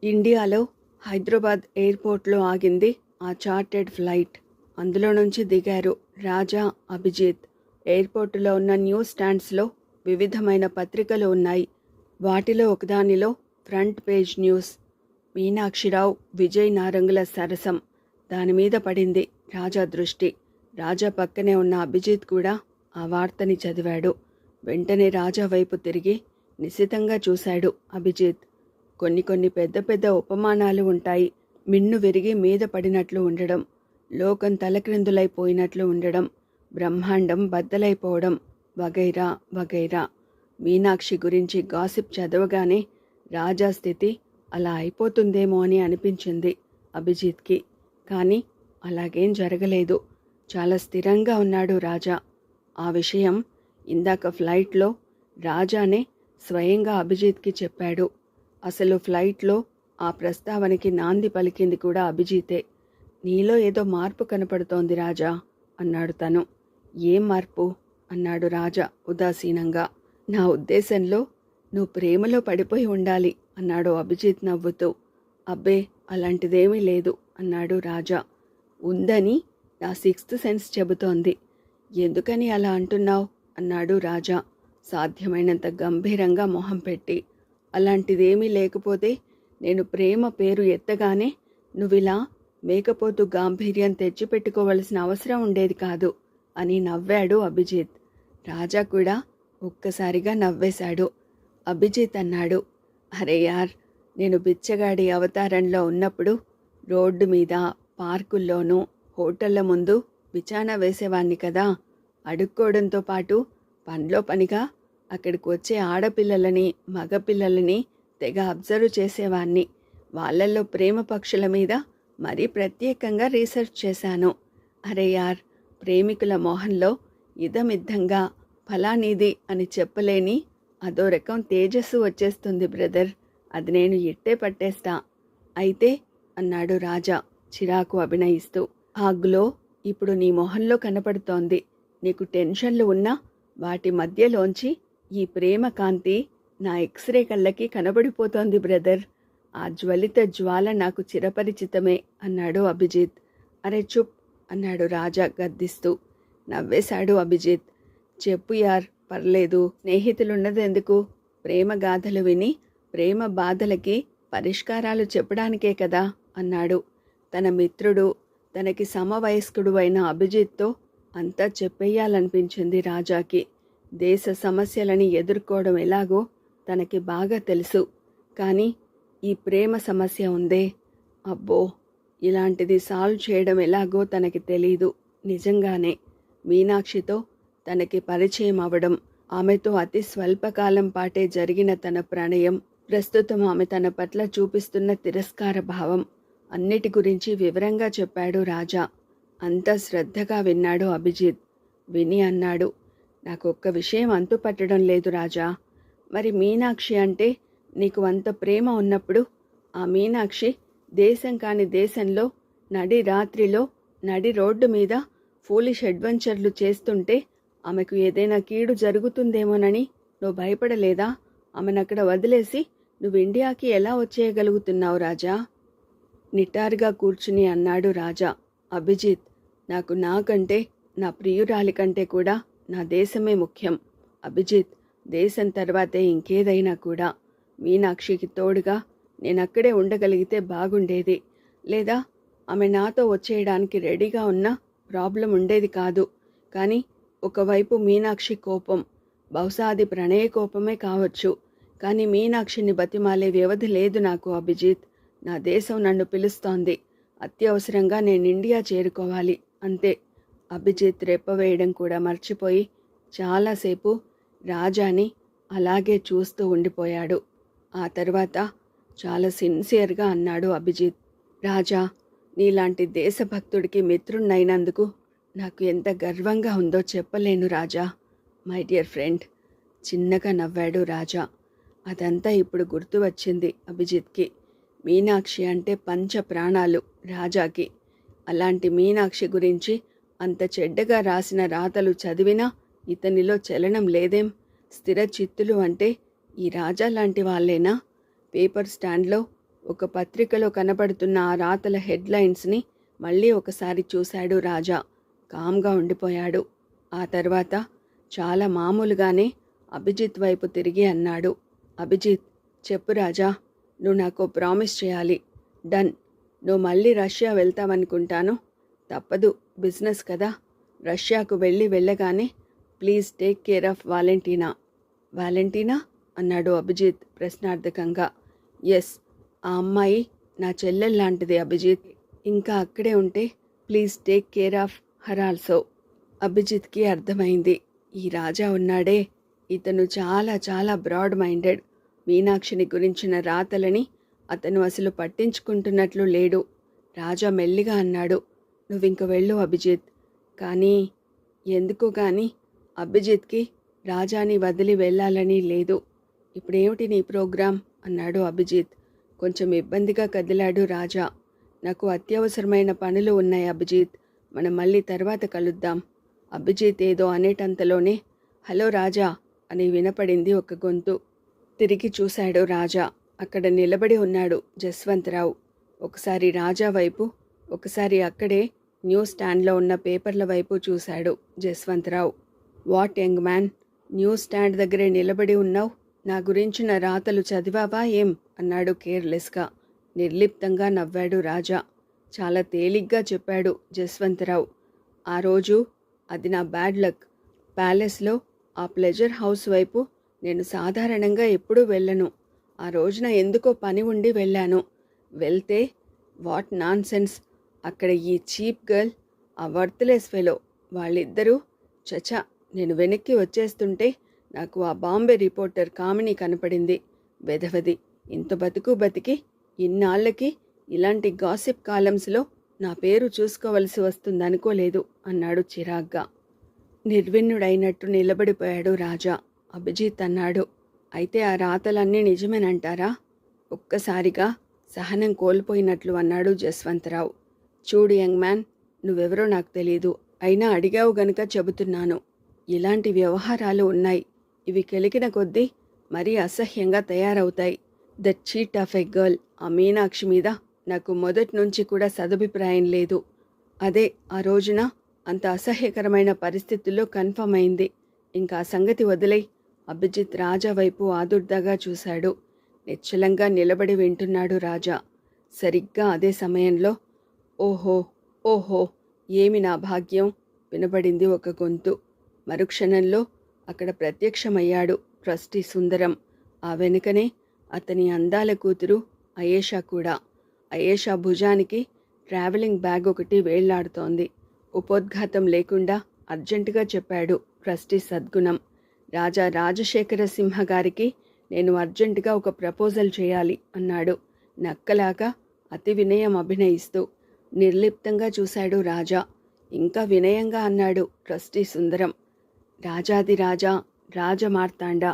ఇండియాలో హైదరాబాద్ ఎయిర్పోర్ట్లో ఆగింది ఆ చార్టెడ్ ఫ్లైట్. అందులో నుంచి దిగారు రాజా, అభిజిత్. ఎయిర్పోర్టులో ఉన్న న్యూస్ స్టాండ్స్లో వివిధమైన పత్రికలు ఉన్నాయి. వాటిలో ఒకదానిలో ఫ్రంట్ పేజ్ న్యూస్. మీనాక్షిరావు విజయ్ నారంగుల సరసం. దానిమీద పడింది రాజా దృష్టి. రాజా పక్కనే ఉన్న అభిజిత్ కూడా ఆ వార్తని చదివాడు. వెంటనే రాజా వైపు తిరిగి నిశితంగా చూశాడు అభిజిత్. కొన్ని పెద్ద పెద్ద ఉపమానాలు ఉంటాయి. మిన్ను విరిగి మీద పడినట్లు ఉండడం, లోకం తలక్రిందులైపోయినట్లు ఉండడం, బ్రహ్మాండం బద్దలైపోవడం, వగైరా వగైరా. మీనాక్షి గురించి గాసిప్ చదవగానే రాజా స్థితి అలా అయిపోతుందేమో అని అనిపించింది అభిజిత్కి. కానీ అలాగేం జరగలేదు. చాలా స్థిరంగా ఉన్నాడు రాజా. ఆ విషయం ఇందాక ఫ్లైట్లో రాజానే స్వయంగా అభిజిత్కి చెప్పాడు. అసలు ఫ్లైట్లో ఆ ప్రస్తావనకి నాంది పలికింది కూడా అభిజితే. నీలో ఏదో మార్పు కనపడుతోంది రాజా అన్నాడు తను. ఏం మార్పు అన్నాడు రాజా ఉదాసీనంగా. నా ఉద్దేశంలో నువ్వు ప్రేమలో పడిపోయి ఉండాలి అన్నాడు అభిజిత్ నవ్వుతూ. అబ్బే, అలాంటిదేమీ లేదు అన్నాడు రాజా. ఉందని నా సిక్స్త్ సెన్స్ చెబుతోంది. ఎందుకని అలా అంటున్నావు అన్నాడు రాజా సాధ్యమైనంత గంభీరంగా మొహం పెట్టి. అలాంటిదేమీ లేకపోతే నేను ప్రేమ పేరు ఎత్తగానే నువ్విలా మేకపోతు గాంభీర్యం తెచ్చిపెట్టుకోవలసిన అవసరం ఉండేది కాదు అని నవ్వాడు అభిజిత్. రాజా కూడా ఒక్కసారిగా నవ్వేశాడు. అభిజిత్ అన్నాడు, అరే యార్, నేను బిచ్చగాడి అవతారంలో ఉన్నప్పుడు రోడ్డు మీద, పార్కుల్లోనూ, హోటళ్ల ముందు బిచానా వేసేవాణ్ణి కదా. అడుక్కోవడంతో పాటు పనిలో పనిగా అక్కడికి వచ్చే ఆడపిల్లలని, మగపిల్లలని తెగ అబ్జర్వ్ చేసేవాణ్ణి. వాళ్ళల్లో ప్రేమ పక్షుల మీద మరీ ప్రత్యేకంగా రీసెర్చ్ చేశాను. అరే యార్, ప్రేమికుల మోహంలో ఇదమిద్దంగా ఫలానీది అని చెప్పలేని అదో రకం తేజస్సు వచ్చేస్తుంది బ్రదర్. అది నేను ఇట్టే పట్టేస్తా. అయితే అన్నాడు రాజా చిరాకు అభినయిస్తూ. ఆ గ్లో ఇప్పుడు నీ మొహంలో కనపడుతోంది. నీకు టెన్షన్లు ఉన్నా వాటి మధ్యలోంచి ఈ ప్రేమ కాంతి నా ఎక్స్రే కళ్ళకి కనబడిపోతోంది బ్రదర్. ఆ జ్వలిత జ్వాల నాకు చిరపరిచితమే అన్నాడు అభిజిత్. అరే చుప్ అన్నాడు రాజా గద్దిస్తూ. నవ్వేశాడు అభిజిత్. చెప్పు యార్, పర్లేదు, స్నేహితులున్నదెందుకు? ప్రేమ గాథలు విని ప్రేమ బాధలకి పరిష్కారాలు చెప్పడానికే కదా అన్నాడు. తన మిత్రుడు, తనకి సమవయస్కుడు అయిన అభిజిత్తో అంతా చెప్పేయాలనిపించింది రాజాకి. దేశ సమస్యలని ఎదుర్కోవడం ఎలాగో తనకి బాగా తెలుసు. కానీ ఈ ప్రేమ సమస్య ఉందే, అబ్బో, ఇలాంటిది సాల్వ్ చేయడం ఎలాగో తనకి తెలీదు. నిజంగానే మీనాక్షితో తనకి పరిచయం అవడం, ఆమెతో అతి స్వల్పకాలం పాటే జరిగిన తన ప్రణయం, ప్రస్తుతం ఆమె తన పట్ల చూపిస్తున్న తిరస్కార భావం, అన్నిటి గురించి వివరంగా చెప్పాడు రాజా. అంతా శ్రద్ధగా విన్నాడు అభిజిత్. విని అన్నాడు, నాకొక్క విషయం అంతుపట్టడం లేదు రాజా. మరి మీనాక్షి అంటే నీకు అంత ప్రేమ ఉన్నప్పుడు ఆ మీనాక్షి దేశం కాని దేశంలో నడి రాత్రిలో నడి రోడ్డు మీద ఫూలిష్ అడ్వెంచర్లు చేస్తుంటే ఆమెకు ఏదైనా కీడు జరుగుతుందేమోనని నువ్వు భయపడలేదా? ఆమెనక్కడ వదిలేసి నువ్వు ఇండియాకి ఎలా వచ్చేయగలుగుతున్నావు రాజా? నిటారుగా కూర్చుని అన్నాడు రాజా. అభిజిత్, నాకు నాకంటే, నా ప్రియురాలి కంటే కూడా నా దేశమే ముఖ్యం. అభిజిత్, దేశం తర్వాతే ఇంకేదైనా కూడా. మీనాక్షికి తోడుగా నేనక్కడే ఉండగలిగితే బాగుండేది. లేదా ఆమె నాతో వచ్చేయడానికి రెడీగా ఉన్నా ప్రాబ్లం ఉండేది కాదు. కానీ ఒకవైపు మీనాక్షి కోపం, బహుశా అది ప్రణయ కోపమే కావచ్చు. కానీ మీనాక్షిని బతిమాలే వ్యవధి లేదు నాకు అభిజిత్. నా దేశం నన్ను పిలుస్తోంది. అత్యవసరంగా నేను ఇండియా చేరుకోవాలి, అంతే. అభిజిత్ రెప్పవేయడం కూడా మర్చిపోయి చాలాసేపు రాజాని అలాగే చూస్తూ ఉండిపోయాడు. ఆ తర్వాత చాలా సిన్సియర్గా అన్నాడు అభిజిత్, రాజా, నీలాంటి దేశభక్తుడికి మిత్రుణ్ణైనందుకు నాకు ఎంత గర్వంగా ఉందో చెప్పలేను రాజా. My dear friend. చిన్నగా నవ్వాడు రాజా. అదంతా ఇప్పుడు గుర్తు వచ్చింది అభిజిత్కి. మీనాక్షి అంటే పంచ ప్రాణాలు రాజాకి. అలాంటి మీనాక్షి గురించి అంత చెడ్డగా రాసిన రాతలు చదివినా ఇతనిలో చలనం లేదేం? స్థిర చిత్తులు అంటే ఈ రాజా లాంటి వాళ్ళేనా? పేపర్ స్టాండ్లో ఒక పత్రికలో కనబడుతున్న ఆ రాతల హెడ్లైన్స్ని మళ్ళీ ఒకసారి చూశాడు రాజా. కామ్గా ఉండిపోయాడు. ఆ తర్వాత చాలా మామూలుగానే అభిజిత్ వైపు తిరిగి అన్నాడు. అభిజిత్, చెప్పు రాజా, నువ్వు నాకు ప్రామిస్ చేయాలి. డన్. నువ్వు మళ్ళీ రష్యా వెళ్తావనుకుంటాను. తప్పదు, బిజినెస్ కదా. రష్యాకు వెళ్ళగానే ప్లీజ్ టేక్ కేర్ ఆఫ్ వాలెంటీనా. వాలెంటీనా అన్నాడు అభిజిత్ ప్రశ్నార్థకంగా. ఎస్, ఆ అమ్మాయి నా చెల్లెల్లాంటిది అభిజిత్. ఇంకా అక్కడే ఉంటే please take care of her also. అభిజిత్కి అర్థమైంది, ఈ రాజా ఉన్నాడే, ఇతను చాలా చాలా బ్రాడ్ మైండెడ్. మీనాక్షిని గురించిన రాతలని అతను అసలు పట్టించుకుంటున్నట్లు లేడు. రాజా మెల్లిగా అన్నాడు, నువ్వింక వెళ్ళు అభిజిత్. కానీ ఎందుకో కానీ అభిజిత్కి రాజాని వదిలి వెళ్ళాలని లేదు. ఇప్పుడేమిటి నీ ప్రోగ్రాం అన్నాడు అభిజిత్. కొంచెం ఇబ్బందిగా కదిలాడు రాజా. నాకు అత్యవసరమైన పనులు ఉన్నాయి అభిజిత్, మనం మళ్ళీ తర్వాత కలుద్దాం. అభిజిత్ ఏదో అనేటంతలోనే హలో రాజా అని వినపడింది ఒక గొంతు. తిరిగి చూశాడు రాజా. అక్కడ నిలబడి ఉన్నాడు జస్వంతరావు. ఒకసారి రాజా వైపు, ఒకసారి అక్కడే న్యూస్ స్టాండ్లో ఉన్న పేపర్ల వైపు చూశాడు Jaswanth Rao. What young man, news stand దగ్గరే నిలబడి ఉన్నావు? నా గురించిన రాతలు చదివావా ఏం అన్నాడు కేర్లెస్గా. నిర్లిప్తంగా నవ్వాడు రాజా. చాలా తేలిగ్గా చెప్పాడు జస్వంతరావు. ఆ రోజు అది నా బ్యాడ్ లక్. ప్యాలెస్లో ఆ ప్లెజర్ హౌస్ వైపు నేను సాధారణంగా ఎప్పుడూ వెళ్ళను. ఆ రోజున ఎందుకో పని ఉండి వెళ్ళాను. వెళ్తే వాట్ నాన్ సెన్స్, అక్కడ ఈ చీప్ గర్ల్, ఆ వర్త్లెస్ ఫెలో, వాళ్ళిద్దరూ చచా. నేను వెనక్కి వచ్చేస్తుంటే నాకు ఆ బాంబే రిపోర్టర్ కామిని కనపడింది. వెధవది, ఇంత బతికి ఇన్నాళ్ళకి ఇలాంటి గాసిప్ కాలమ్స్లో నా పేరు చూసుకోవలసి వస్తుందనుకోలేదు అన్నాడు చిరాగ్గా. నిర్విన్నుడైనట్టు నిలబడిపోయాడు రాజా. అభిజిత్ అన్నాడు, అయితే ఆ రాతలన్నీ నిజమేనంటారా? ఒక్కసారిగా సహనం కోల్పోయినట్లు అన్నాడు జస్వంతరావు. చూడు యంగ్ మ్యాన్, నువ్వెవరో నాకు తెలీదు, అయినా అడిగావు గనుక చెబుతున్నాను. ఇలాంటి వ్యవహారాలు ఉన్నాయి. ఇవి కెలికిన కొద్దీ మరీ అసహ్యంగా తయారవుతాయి. The cheat of a girl, ఆ మీనాక్షి మీద నాకు మొదటి నుంచి కూడా సదభిప్రాయం లేదు. అదే ఆ రోజున అంత అసహ్యకరమైన పరిస్థితుల్లో కన్ఫర్మ్ అయింది. ఇంకా ఆ సంగతి వదిలేయ్. అభిజిత్ రాజా వైపు ఆదుర్దాగా చూశాడు. నిశ్చలంగా నిలబడి వింటున్నాడు రాజా. సరిగ్గా అదే సమయంలో ఓహో ఓహో, ఏమి నా భాగ్యం వినబడింది ఒక గొంతు. మరుక్షణంలో అక్కడ ప్రత్యక్షమయ్యాడు ట్రస్టీ సుందరం. ఆ వెనుకనే అతని అందాల కూతురు అయేషా కూడా. అయేషా భుజానికి ట్రావెలింగ్ బ్యాగ్ ఒకటి వేళ్లాడుతోంది. ఉపోద్ఘాతం లేకుండా అర్జెంటుగా చెప్పాడు ట్రస్టీ సద్గుణం. రాజా రాజశేఖర సింహ గారికి నేను అర్జెంటుగా ఒక ప్రపోజల్ చేయాలి అన్నాడు నక్కలాగా అతి వినయం అభినయిస్తూ. నిర్లిప్తంగా చూశాడు రాజా. ఇంకా వినయంగా అన్నాడు ట్రస్టీ సుందరం. రాజాది రాజా, రాజమార్తాండ,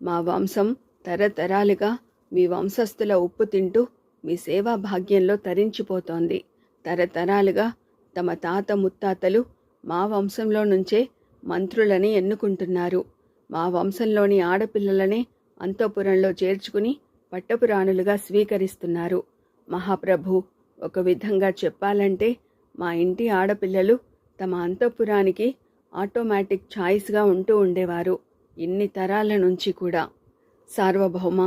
మా వంశం తరతరాలుగా మీ వంశస్థుల ఉప్పు తింటూ మీ సేవా భాగ్యంలో తరించిపోతోంది. తరతరాలుగా తమ తాత ముత్తాతలు మా వంశంలో నుంచే మంత్రులని ఎన్నుకుంటున్నారు. మా వంశంలోని ఆడపిల్లలనే అంతఃపురంలో చేర్చుకుని పట్టపురాణులుగా స్వీకరిస్తున్నారు. మహాప్రభు, ఒక విధంగా చెప్పాలంటే మా ఇంటి ఆడపిల్లలు తమ అంతఃపురానికి ఆటోమేటిక్ ఛాయిస్గా ఉంటూ ఉండేవారు. ఇన్ని తరాల నుంచి కూడా. సార్వభౌమ,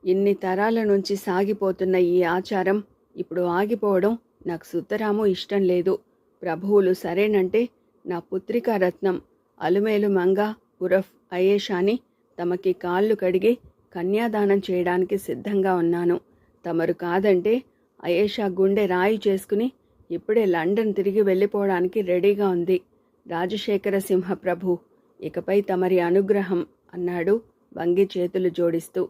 ఇన్ని తరాల నుంచి సాగిపోతున్న ఈ ఆచారం ఇప్పుడు ఆగిపోవడం నాకు సుతరాము ఇష్టం లేదు. ప్రభువులు సరేనంటే నా పుత్రికా రత్నం అలుమేలు మంగ ఉరఫ్ అయేషాని తమకి కాళ్ళు కడిగి కన్యాదానం చేయడానికి సిద్ధంగా ఉన్నాను. తమరు కాదంటే అయేషా గుండె రాయి చేసుకుని ఇప్పుడే లండన్ తిరిగి వెళ్ళిపోవడానికి రెడీగా ఉంది. రాజశేఖర సింహ ప్రభు, ఇకపై తమరి అనుగ్రహం అన్నాడు వంగి చేతులు జోడిస్తూ.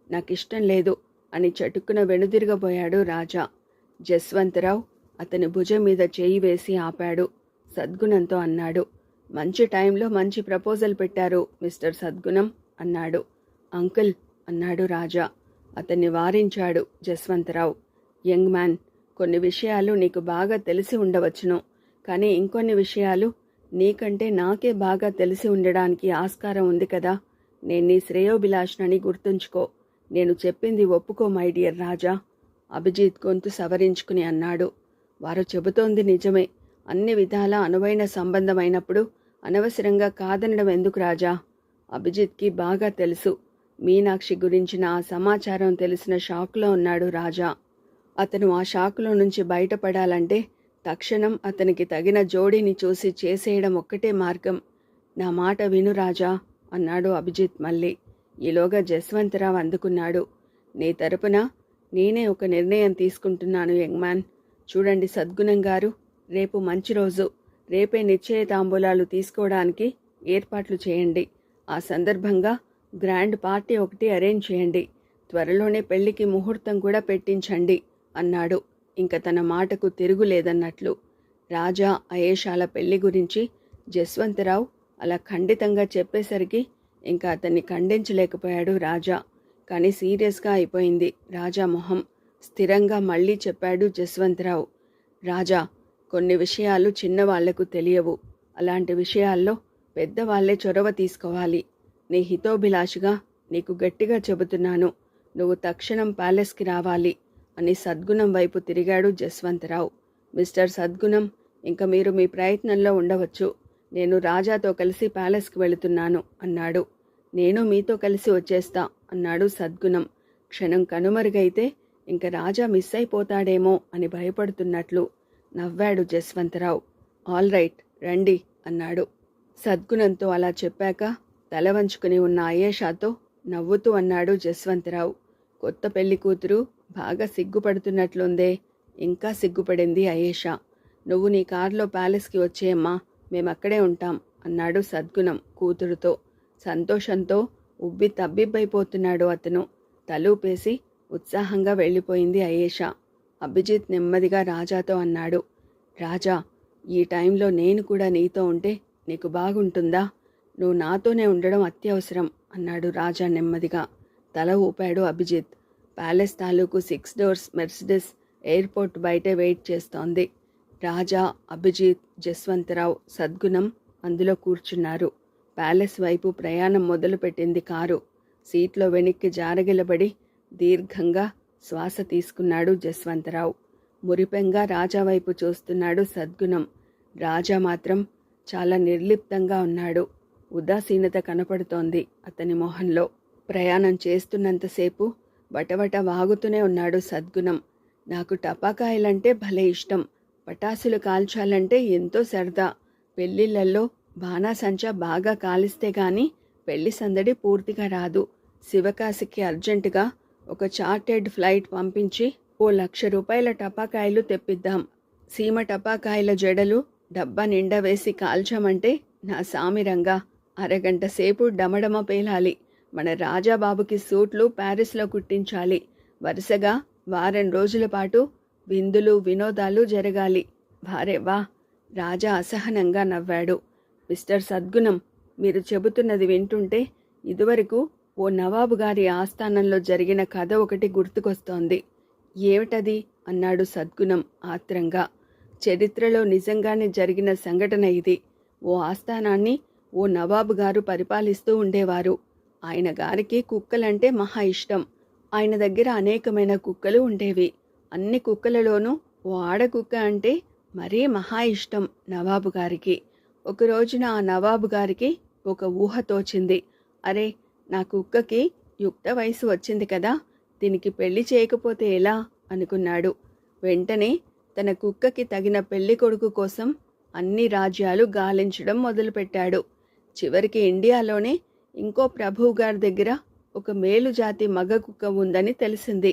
నాకిష్టం లేదు అని చటుక్కున వెనుదిరగబోయాడు రాజా. జస్వంతరావు అతని భుజం మీద చేయి వేసి ఆపాడు. సద్గుణంతో అన్నాడు, మంచి టైంలో మంచి ప్రపోజల్ పెట్టారు మిస్టర్ సద్గుణం అన్నాడు. అంకుల్ అన్నాడు రాజా. అతన్ని వారించాడు జస్వంతరావు. యంగ్ మ్యాన్, కొన్ని విషయాలు నీకు బాగా తెలిసి ఉండవచ్చును, కానీ ఇంకొన్ని విషయాలు నీకంటే నాకే బాగా తెలిసి ఉండడానికి ఆస్కారం ఉంది కదా. నేను నీ శ్రేయోభిలాషణని గుర్తుంచుకో. నేను చెప్పింది ఒప్పుకో మై డియర్ రాజా. అభిజిత్ గొంతు సవరించుకుని అన్నాడు. వారు చెబుతోంది నిజమే. అన్ని విధాలా అనువైన సంబంధమైనప్పుడు అనవసరంగా కాదనడం ఎందుకు రాజా? అభిజిత్కి బాగా తెలుసు. మీనాక్షి గురించిన ఆ సమాచారం తెలిసిన షాక్లో ఉన్నాడు రాజా. అతను ఆ షాకులో నుంచి బయటపడాలంటే తక్షణం అతనికి తగిన జోడీని చూసి చేసేయడం ఒక్కటే మార్గం. నా మాట విను రాజా అన్నాడు అభిజిత్ మళ్ళీ. ఈలోగా జస్వంతరావు అందుకున్నాడు. నీ తరపున నేనే ఒక నిర్ణయం తీసుకుంటున్నాను యంగ్మ్యాన్. చూడండి సద్గుణం గారు, రేపు మంచి రోజు. రేపే నిశ్చయ తాంబూలాలు తీసుకోవడానికి ఏర్పాట్లు చేయండి. ఆ సందర్భంగా గ్రాండ్ పార్టీ ఒకటి అరేంజ్ చేయండి. త్వరలోనే పెళ్లికి ముహూర్తం కూడా పెట్టించండి అన్నాడు. ఇంక తన మాటకు తిరుగులేదన్నట్లు. రాజా అయేషాల పెళ్లి గురించి జస్వంతరావు అలా ఖండితంగా చెప్పేసరికి ఇంకా అతన్ని ఖండించలేకపోయాడు రాజా. కానీ సీరియస్గా అయిపోయింది రాజా మొహం. స్థిరంగా మళ్ళీ చెప్పాడు జస్వంతరావు. రాజా, కొన్ని విషయాలు చిన్నవాళ్లకు తెలియవు. అలాంటి విషయాల్లో పెద్దవాళ్లే చొరవ తీసుకోవాలి. నీ హితోభిలాషిగా నీకు గట్టిగా చెబుతున్నాను. నువ్వు తక్షణం ప్యాలెస్కి రావాలి అని సద్గుణం వైపు తిరిగాడు జస్వంతరావు. మిస్టర్ సద్గుణం, ఇంక మీరు మీ ప్రయత్నంలో ఉండవచ్చు. నేను రాజాతో కలిసి ప్యాలెస్కి వెళుతున్నాను అన్నాడు. నేను మీతో కలిసి వచ్చేస్తా అన్నాడు సద్గుణం. క్షణం కనుమరుగైతే ఇంక రాజా మిస్ అయిపోతాడేమో అని భయపడుతున్నట్లు నవ్వాడు జస్వంతరావు. ఆల్ రైట్, రండి అన్నాడు. సద్గుణంతో అలా చెప్పాక తల వంచుకుని ఉన్న అయేషాతో నవ్వుతూ అన్నాడు జస్వంతరావు. కొత్త పెళ్లి కూతురు బాగా సిగ్గుపడుతున్నట్లుందే. ఇంకా సిగ్గుపడింది అయేషా. నువ్వు నీ కారులో ప్యాలెస్కి వచ్చేయమ్మా, మేమక్కడే ఉంటాం అన్నాడు సద్గుణం కూతురుతో. సంతోషంతో ఉబ్బి తబ్బిబ్బైపోతున్నాడు అతను. తలూపేసి ఉత్సాహంగా వెళ్ళిపోయింది అయేషా. అభిజిత్ నెమ్మదిగా రాజాతో అన్నాడు. రాజా, ఈ టైంలో నేను కూడా నీతో ఉంటే నీకు బాగుంటుందా? నువ్వు నాతోనే ఉండడం అత్యవసరం అన్నాడు రాజా నెమ్మదిగా. తల ఊపాడు అభిజిత్. ప్యాలెస్ తాలూకు 6 డోర్స్ మెర్సిడెస్ ఎయిర్పోర్ట్ బయటే వెయిట్ చేస్తోంది. రాజా, అభిజిత్, జస్వంతరావు, సద్గుణం అందులో కూర్చున్నారు. ప్యాలెస్ వైపు ప్రయాణం మొదలుపెట్టింది కారు. సీట్లో వెనక్కి జారగిలబడి దీర్ఘంగా శ్వాస తీసుకున్నాడు జస్వంతరావు. మురిపెంగా రాజా వైపు చూస్తున్నాడు సద్గుణం. రాజా మాత్రం చాలా నిర్లిప్తంగా ఉన్నాడు. ఉదాసీనత కనపడుతోంది అతని మొహంలో. ప్రయాణం చేస్తున్నంతసేపు వటవట వాగుతూనే ఉన్నాడు సద్గుణం. నాకు టపాకాయలంటే భలే ఇష్టం. పటాసులు కాల్చాలంటే ఎంతో సరదా. పెళ్లిళ్లలో బాణాసంచా బాగా కాలిస్తే గాని పెళ్లి సందడి పూర్తిగా రాదు. శివకాశికి అర్జెంటుగా ఒక చార్టెడ్ ఫ్లైట్ పంపించి ఓ 1,00,000 రూపాయల టపాకాయలు తెప్పిద్దాం. సీమ టపాకాయల జడలు డబ్బా నిండా వేసి కాల్చామంటే నా సామిరంగా అరగంట సేపు డమడమ పేలాలి. మన రాజాబాబుకి సూట్లు ప్యారిస్లో కుట్టించాలి. వరుసగా వారం రోజుల పాటు విందులు వినోదాలు జరగాలి. వారేవా! రాజా అసహనంగా నవ్వాడు. మిస్టర్ సద్గుణం, మీరు చెబుతున్నది వింటుంటే ఇదివరకు ఓ నవాబు గారి ఆస్థానంలో జరిగిన కథ ఒకటి గుర్తుకొస్తోంది. ఏమిటది అన్నాడు సద్గుణం ఆత్రంగా. చరిత్రలో నిజంగానే జరిగిన సంఘటన ఇది. ఓ ఆస్థానాన్ని ఓ నవాబు గారు పరిపాలిస్తూ ఉండేవారు. ఆయన గారికి కుక్కలంటే మహా ఇష్టం. ఆయన దగ్గర అనేకమైన కుక్కలు ఉండేవి. అన్ని కుక్కలలోనూ ఓ ఆడకుక్క అంటే మరీ మహా ఇష్టం నవాబు గారికి. ఒక రోజున ఆ నవాబు గారికి ఒక ఊహ తోచింది. అరే, నా కుక్కకి యుక్త వయసు వచ్చింది కదా, దీనికి పెళ్లి చేయకపోతే ఎలా అనుకున్నాడు. వెంటనే తన కుక్కకి తగిన పెళ్లి కొడుకు కోసం అన్ని రాజ్యాలు గాలించడం మొదలుపెట్టాడు. చివరికి ఇండియాలోనే ఇంకో ప్రభువు గారి దగ్గర ఒక మేలుజాతి మగ కుక్క ఉందని తెలిసింది.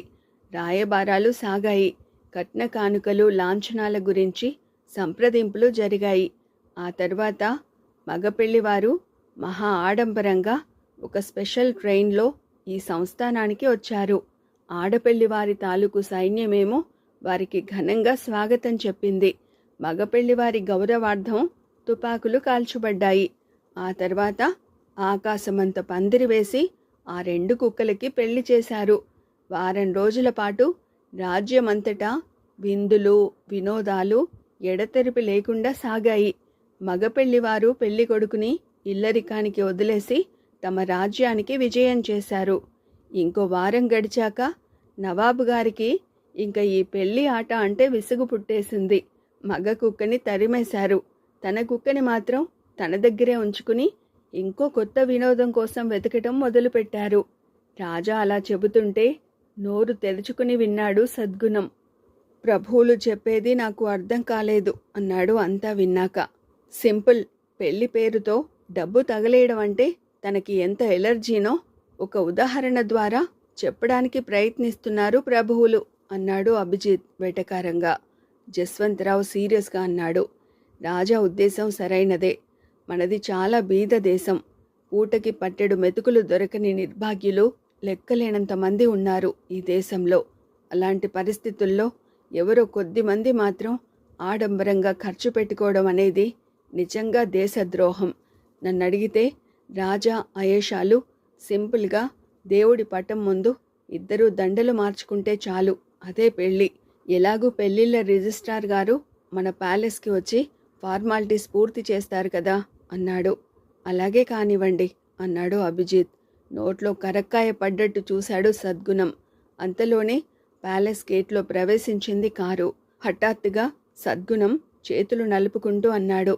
రాయబారాలు సాగాయి. కట్న కానుకలు లాంఛనాల గురించి సంప్రదింపులు జరిగాయి. ఆ తర్వాత మగపెళ్లివారు మహా ఆడంబరంగా ఒక స్పెషల్ ట్రైన్లో ఈ సంస్థానానికి వచ్చారు. ఆడపెళ్లివారి తాలూకు సైన్యమేమో వారికి ఘనంగా స్వాగతం చెప్పింది. మగపెళ్లివారి గౌరవార్థం తుపాకులు కాల్చబడ్డాయి. ఆ తర్వాత ఆకాశమంత పందిరి వేసి ఆ 2 కుక్కలకి పెళ్లి చేశారు. వారం రోజుల పాటు రాజ్యమంతటా విందులు వినోదాలు ఎడతెరిపి లేకుండా సాగాయి. మగపెళ్లివారు పెళ్లి కొడుకుని ఇల్లరికానికి వదిలేసి తమ రాజ్యానికి విజయం చేశారు. ఇంకో వారం గడిచాక నవాబు గారికి ఇంకా ఈ పెళ్లి ఆట అంటే విసుగు పుట్టేసింది. మగ కుక్కని తరిమేశారు. తన కుక్కని మాత్రం తన దగ్గరే ఉంచుకుని ఇంకో కొత్త వినోదం కోసం వెతకటం మొదలుపెట్టారు. రాజా అలా చెబుతుంటే నోరు తెరుచుకుని విన్నాడు సద్గుణం. ప్రభువులు చెప్పేది నాకు అర్థం కాలేదు అన్నాడు అంతా విన్నాక. సింపుల్, పెళ్లి పేరుతో డబ్బు తగలేయడం అంటే తనకి ఎంత ఎలర్జీనో ఒక ఉదాహరణ ద్వారా చెప్పడానికి ప్రయత్నిస్తున్నారు ప్రభువులు అన్నాడు అభిజిత్ వెటకారంగా. జస్వంతరావు సీరియస్గా అన్నాడు. రాజా ఉద్దేశం సరైనదే. మనది చాలా బీద దేశం. పూటకి పట్టెడు మెతుకులు దొరకని నిర్భాగ్యులు లెక్కలేనంత మంది ఉన్నారు ఈ దేశంలో. అలాంటి పరిస్థితుల్లో ఎవరో కొద్ది మంది మాత్రం ఆడంబరంగా ఖర్చు పెట్టుకోవడం అనేది నిజంగా దేశద్రోహం. నన్నడిగితే రాజా అయేషాలు సింపుల్గా దేవుడి పటం ముందు ఇద్దరూ దండలు మార్చుకుంటే చాలు, అదే పెళ్ళి. ఎలాగూ పెళ్ళిళ్ళ రిజిస్ట్రార్ గారు మన ప్యాలెస్కి వచ్చి ఫార్మాలిటీస్ పూర్తి చేస్తారు కదా అన్నాడు. అలాగే కానివ్వండి అన్నాడు అభిజిత్. నోట్లో కరక్కాయ పడ్డట్టు చూశాడు సద్గుణం. అంతలోనే ప్యాలెస్ గేట్లో ప్రవేశించింది కారు. హఠాత్తుగా సద్గుణం చేతులు నలుపుకుంటూ అన్నాడు,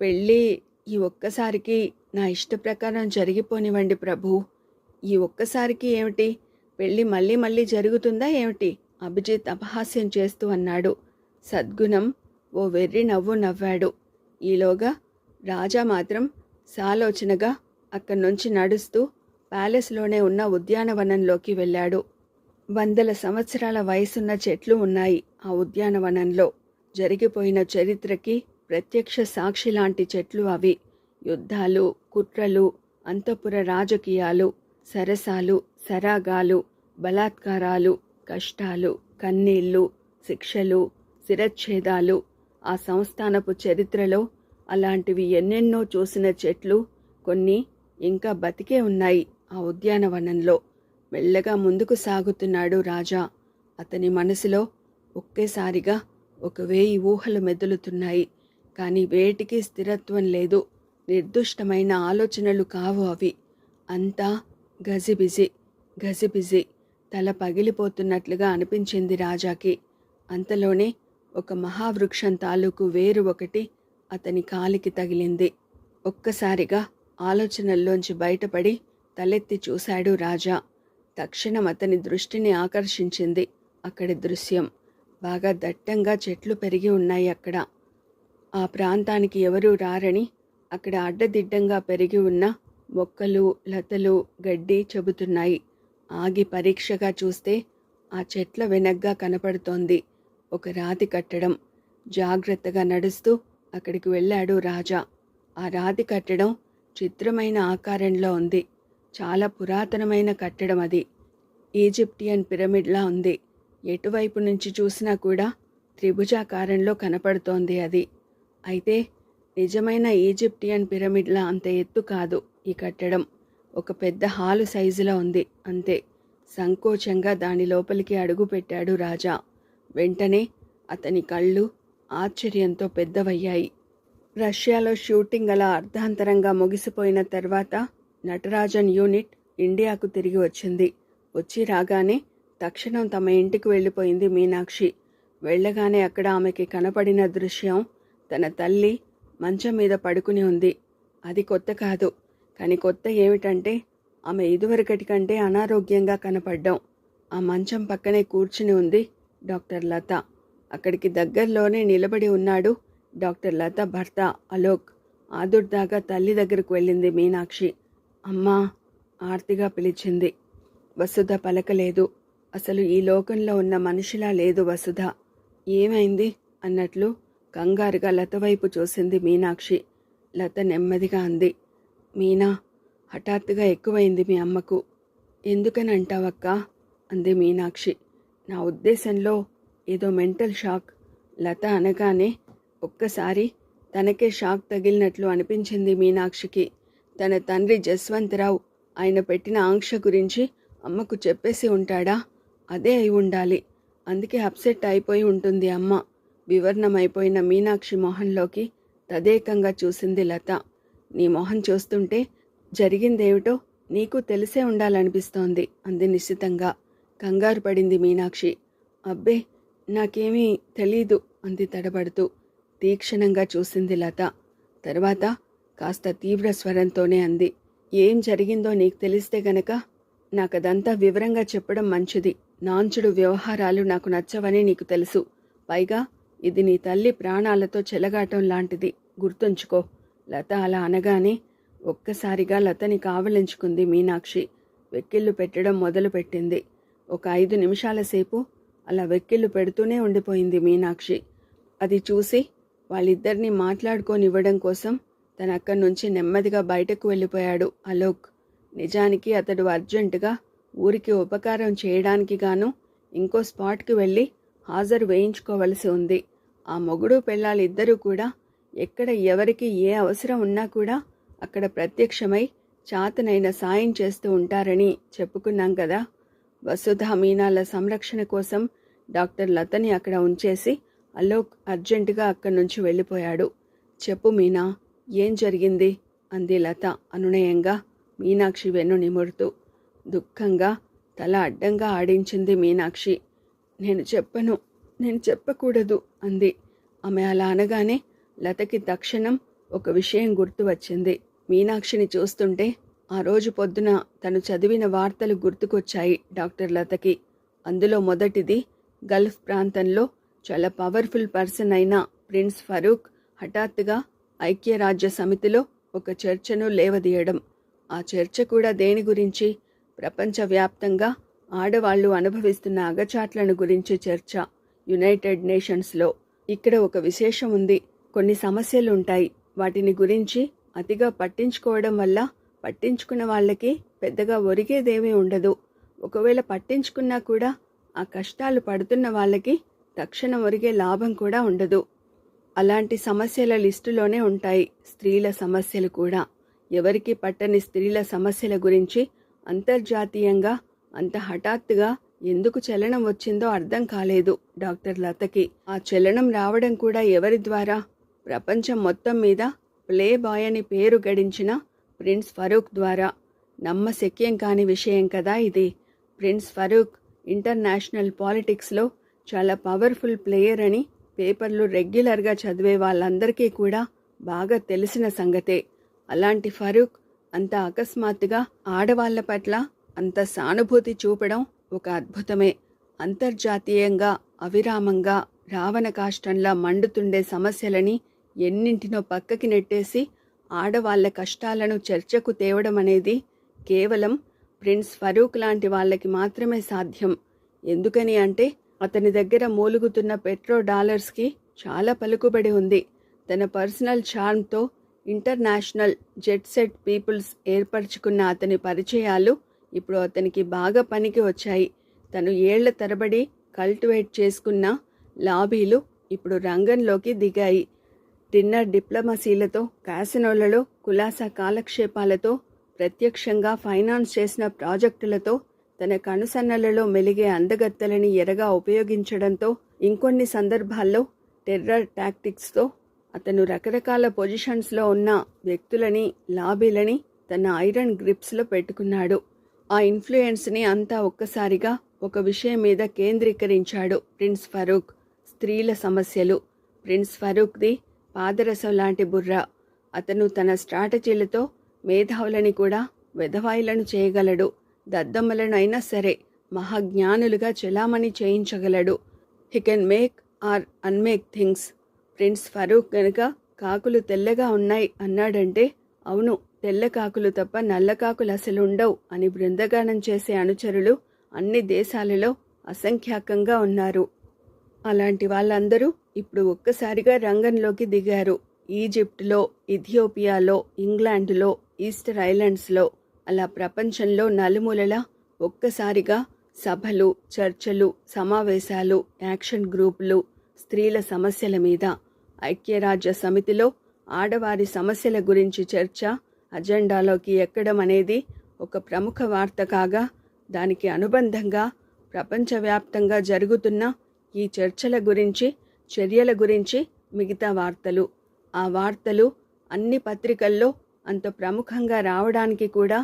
పెళ్ళి ఈ ఒక్కసారికి నా ఇష్ట ప్రకారం జరిగిపోనివ్వండి ప్రభు. ఈ ఒక్కసారికి ఏమిటి, పెళ్ళి మళ్ళీ మళ్ళీ జరుగుతుందా ఏమిటి? అభిజిత్ అపహాస్యం చేస్తూ అన్నాడు. సద్గుణం ఓ వెర్రి నవ్వు నవ్వాడు. ఈలోగా రాజా మాత్రం సాలోచనగా అక్కడి నుంచి నడుస్తూ ప్యాలెస్లోనే ఉన్న ఉద్యానవనంలోకి వెళ్ళాడు. 100 సంవత్సరాల వయసున్న చెట్లు ఉన్నాయి ఆ ఉద్యానవనంలో. జరిగిపోయిన చరిత్రకి ప్రత్యక్ష సాక్షి లాంటి చెట్లు అవి. యుద్ధాలు, కుట్రలు, అంతఃపుర రాజకీయాలు, సరసాలు, సరాగాలు, బలాత్కారాలు, కష్టాలు, కన్నీళ్లు, శిక్షలు, శిరచ్ఛేదాలు. ఆ సంస్థానపు చరిత్రలో అలాంటివి ఎన్నెన్నో చూసిన చెట్లు కొన్ని ఇంకా బతికే ఉన్నాయి ఆ ఉద్యానవనంలో. మెల్లగా ముందుకు సాగుతున్నాడు రాజా. అతని మనసులో ఒకేసారిగా 1000 ఊహలు మెదులుతున్నాయి. కానీ వేటికి స్థిరత్వం లేదు. నిర్దుష్టమైన ఆలోచనలు కావు అవి. అంతా గజిబిజి గజిబిజి. తల పగిలిపోతున్నట్లుగా అనిపించింది రాజాకి. అంతలోనే ఒక మహావృక్షం తాలూకు వేరు ఒకటి అతని కాలికి తగిలింది. ఒక్కసారిగా ఆలోచనల్లోంచి బయటపడి తలెత్తి చూశాడు రాజా. తక్షణం అతని దృష్టిని ఆకర్షించింది అక్కడి దృశ్యం. బాగా దట్టంగా చెట్లు పెరిగి ఉన్నాయి అక్కడ. ఆ ప్రాంతానికి ఎవరూ రారని అక్కడ అడ్డదిడ్డంగా పెరిగి ఉన్న మొక్కలు, లతలు, గడ్డి చెబుతున్నాయి. ఆగి పరీక్షగా చూస్తే ఆ చెట్ల వెనగ్గా కనపడుతోంది ఒక రాతి కట్టడం. జాగ్రత్తగా నడుస్తూ అక్కడికి వెళ్ళాడు రాజా. ఆ రాతి కట్టడం చిత్రమైన ఆకారంలో ఉంది. చాలా పురాతనమైన కట్టడం అది. ఈజిప్టియన్ పిరమిడ్లా ఉంది. ఎటువైపు నుంచి చూసినా కూడా త్రిభుజాకారంలో కనపడుతోంది అది. అయితే నిజమైన ఈజిప్టియన్ పిరమిడ్లా అంత ఎత్తు కాదు ఈ కట్టడం. ఒక పెద్ద హాలు సైజులో ఉంది అంతే. సంకోచంగా దాని లోపలికి అడుగుపెట్టాడు రాజా. వెంటనే అతని కళ్ళు ఆశ్చర్యంతో పెద్దవయ్యాయి. రష్యాలో షూటింగ్ అలా అర్ధాంతరంగా ముగిసిపోయిన తర్వాత నటరాజన్ యూనిట్ ఇండియాకు తిరిగి వచ్చింది. వచ్చి రాగానే తక్షణం తమ ఇంటికి వెళ్ళిపోయింది మీనాక్షి. వెళ్ళగానే అక్కడ ఆమెకి కనపడిన దృశ్యం తన తల్లి మంచం మీద పడుకుని ఉంది. అది కొత్త కాదు. కానీ కొత్త ఏమిటంటే ఆమె ఇదివరకటి కంటే అనారోగ్యంగా కనపడ్డం. ఆ మంచం పక్కనే కూర్చుని ఉంది డాక్టర్ లత. అక్కడికి దగ్గరలోనే నిలబడి ఉన్నాడు డాక్టర్ లత భర్త అలోక్. ఆదుర్దాగా తల్లి దగ్గరకు వెళ్ళింది మీనాక్షి. అమ్మా ఆర్తిగా పిలిచింది. వసుధ పలకలేదు. అసలు ఈ లోకంలో ఉన్న మనిషిలా లేదు వసుధ. ఏమైంది అన్నట్లు కంగారుగా లత వైపు చూసింది మీనాక్షి. లత నెమ్మదిగా అంది, మీనా, హఠాత్తుగా ఎక్కువైంది మీ అమ్మకు. ఎందుకని అంటావక్కా అంది మీనాక్షి. నా ఉద్దేశంలో ఏదో మెంటల్ షాక్. లత అనగానే ఒక్కసారి తనకే షాక్ తగిలినట్లు అనిపించింది మీనాక్షికి. తన తండ్రి జస్వంతరావు ఆయన పెట్టిన ఆంక్ష గురించి అమ్మకు చెప్పేసి ఉంటాడా? అదే అయి ఉండాలి. అందుకే అప్సెట్ అయిపోయి ఉంటుంది అమ్మ. వివరణమైపోయిన మీనాక్షి మొహంలోకి తదేకంగా చూసింది లత. నీ మొహం చూస్తుంటే జరిగిందేమిటో నీకు తెలిసే ఉండాలనిపిస్తోంది అంది నిశ్చితంగా. కంగారు పడింది మీనాక్షి. అబ్బే, నాకేమీ తెలీదు అంది తడబడుతూ. తీక్షణంగా చూసింది లత. తర్వాత కాస్త తీవ్ర స్వరంతోనే అంది, ఏం జరిగిందో నీకు తెలిస్తే గనక నాకదంతా వివరంగా చెప్పడం మంచిది. నాంచుడు వ్యవహారాలు నాకు నచ్చవని నీకు తెలుసు. పైగా ఇది నీ తల్లి ప్రాణాలతో చెలగాటం లాంటిది, గుర్తుంచుకో. లత అలా అనగానే ఒక్కసారిగా లతని కావలించుకుంది మీనాక్షి. వెక్కిళ్ళు పెట్టడం మొదలుపెట్టింది. ఒక 5 నిమిషాల సేపు అలా వెక్కిళ్ళు పెడుతూనే ఉండిపోయింది మీనాక్షి. అది చూసి వాళ్ళిద్దరినీ మాట్లాడుకోనివ్వడం కోసం తన అక్కడి నుంచి నెమ్మదిగా బయటకు వెళ్ళిపోయాడు అలోక్. నిజానికి అతడు అర్జెంటుగా ఊరికి ఉపకారం చేయడానికి గాను ఇంకో స్పాట్కి వెళ్ళి హాజరు వేయించుకోవలసి ఉంది. ఆ మొగుడు పెళ్ళాలిద్దరూ కూడా ఎక్కడ ఎవరికి ఏ అవసరం ఉన్నా కూడా అక్కడ ప్రత్యక్షమై చాతనైన సాయం చేస్తూ ఉంటారని చెప్పుకున్నాం కదా. వసుధ మీనాల సంరక్షణ కోసం డాక్టర్ లతని అక్కడ ఉంచేసి అలోక్ అర్జెంటుగా అక్కడి నుంచి వెళ్ళిపోయాడు. చెప్పు మీనా, ఏం జరిగింది అంది లత అనునయంగా మీనాక్షి వెన్ను నిమురుతూ. దుఃఖంగా తల అడ్డంగా ఆడించింది మీనాక్షి. నేను చెప్పకూడదు అంది. ఆమె అలా అనగానే లతకి తక్షణం ఒక విషయం గుర్తు వచ్చింది. మీనాక్షిని చూస్తుంటే ఆ రోజు పొద్దున తను చదివిన వార్తలు గుర్తుకొచ్చాయి డాక్టర్ లతకి. అందులో మొదటిది, గల్ఫ్ ప్రాంతంలో చాలా పవర్ఫుల్ పర్సన్ అయిన ప్రిన్స్ ఫరూక్ హఠాత్తుగా ఐక్యరాజ్య సమితిలో ఒక చర్చను లేవదీయడం. ఆ చర్చ కూడా దేని గురించి? ప్రపంచవ్యాప్తంగా ఆడవాళ్లు అనుభవిస్తున్న అగచాట్లను గురించి చర్చ, యునైటెడ్ నేషన్స్లో. ఇక్కడ ఒక విశేషం ఉంది. కొన్ని సమస్యలు ఉంటాయి. వాటిని గురించి అతిగా పట్టించుకోవడం వల్ల పట్టించుకున్న వాళ్ళకి పెద్దగా ఒరిగేదేమీ ఉండదు. ఒకవేళ పట్టించుకున్నా కూడా ఆ కష్టాలు పడుతున్న వాళ్ళకి తక్షణం ఒరిగే లాభం కూడా ఉండదు. అలాంటి సమస్యల లిస్టులోనే ఉంటాయి స్త్రీల సమస్యలు కూడా. ఎవరికి పట్టని స్త్రీల సమస్యల గురించి అంతర్జాతీయంగా అంత హఠాత్తుగా ఎందుకు చలనం వచ్చిందో అర్థం కాలేదు డాక్టర్ లతకి. ఆ చలనం రావడం కూడా ఎవరి ద్వారా? ప్రపంచం మొత్తం మీద ప్లే బాయ్ అని పేరు గడించిన ప్రిన్స్ ఫరూక్ ద్వారా. నమ్మశక్యం కాని విషయం కదా ఇది. ప్రిన్స్ ఫరూక్ ఇంటర్నేషనల్ పాలిటిక్స్లో చాలా పవర్ఫుల్ ప్లేయర్ అని పేపర్లు రెగ్యులర్గా చదివే వాళ్ళందరికీ కూడా బాగా తెలిసిన సంగతే. అలాంటి ఫరూక్ అంత అకస్మాత్తుగా ఆడవాళ్ల పట్ల అంత సానుభూతి చూపడం ఒక అద్భుతమే. అంతర్జాతీయంగా అవిరామంగా రావణ కాష్టంలా మండుతుండే సమస్యలని ఎన్నింటినో పక్కకి నెట్టేసి ఆడవాళ్ల కష్టాలను చర్చకు తేవడం అనేది కేవలం ప్రిన్స్ ఫరూక్ లాంటి వాళ్ళకి మాత్రమే సాధ్యం. ఎందుకని అంటే అతని దగ్గర మూలుగుతున్న పెట్రో డాలర్స్కి చాలా పలుకుబడి ఉంది. తన పర్సనల్ చార్మ్తో ఇంటర్నేషనల్ జెట్ సెట్ పీపుల్స్ ఏర్పరచుకున్న అతని పరిచయాలు ఇప్పుడు అతనికి బాగా పనికి వచ్చాయి. తను ఏళ్ల తరబడి కల్టివేట్ చేసుకున్న లాబీలు ఇప్పుడు రంగంలోకి దిగాయి. డిన్నర్ డిప్లొమసీలతో, క్యాసినోలలో కులాసా కాలక్షేపాలతో, ప్రత్యక్షంగా ఫైనాన్స్ చేసిన ప్రాజెక్టులతో, తన కనుసన్నలలో మెలిగే అందగత్తెలని ఎరగా ఉపయోగించడంతో, ఇంకొన్ని సందర్భాల్లో టెర్రర్ టాక్టిక్స్తో అతను రకరకాల పొజిషన్స్లో ఉన్న వ్యక్తులని, లాబీలని తన ఐరన్ గ్రిప్స్లో పెట్టుకున్నాడు. ఆ ఇన్ఫ్లుయెన్స్ని అంతా ఒక్కసారిగా ఒక విషయం మీద కేంద్రీకరించాడు ప్రిన్స్ ఫరూక్. స్త్రీల సమస్యలు. ప్రిన్స్ ఫరూక్ది పాదరసం లాంటి బుర్ర. అతను తన స్ట్రాటజీలతో మేధావులని కూడా వెధవాయిలను చేయగలడు. దద్దమ్మలను అయినా సరే మహాజ్ఞానులుగా చెలామణి చేయించగలడు. He can make or unmake things. Prince Farouk గనుక కాకులు తెల్లగా ఉన్నాయి అన్నాడంటే, అవును, తెల్ల కాకులు తప్ప నల్ల కాకులు అసలు ఉండవు అని బృందగానం చేసే అనుచరులు అన్ని దేశాలలో అసంఖ్యాకంగా ఉన్నారు. అలాంటి వాళ్ళందరూ ఇప్పుడు ఒక్కసారిగా రంగంలోకి దిగారు. ఈజిప్టులో, ఇథియోపియాలో, ఇంగ్లాండులో, ఈస్టర్ ఐలాండ్స్లో, అలా ప్రపంచంలో నలుమూలలా ఒక్కసారిగా సభలు, చర్చలు, సమావేశాలు, యాక్షన్ గ్రూపులు స్త్రీల సమస్యల మీద. ఐక్యరాజ్య సమితిలో ఆడవారి సమస్యల గురించి చర్చ అజెండాలోకి ఎక్కడం అనేది ఒక ప్రముఖ వార్త కాగా, దానికి అనుబంధంగా ప్రపంచవ్యాప్తంగా జరుగుతున్న ఈ చర్చల గురించి, చర్యల గురించి మిగతా వార్తలు. ఆ వార్తలు అన్ని పత్రికల్లో అంత ప్రముఖంగా రావడానికి కూడా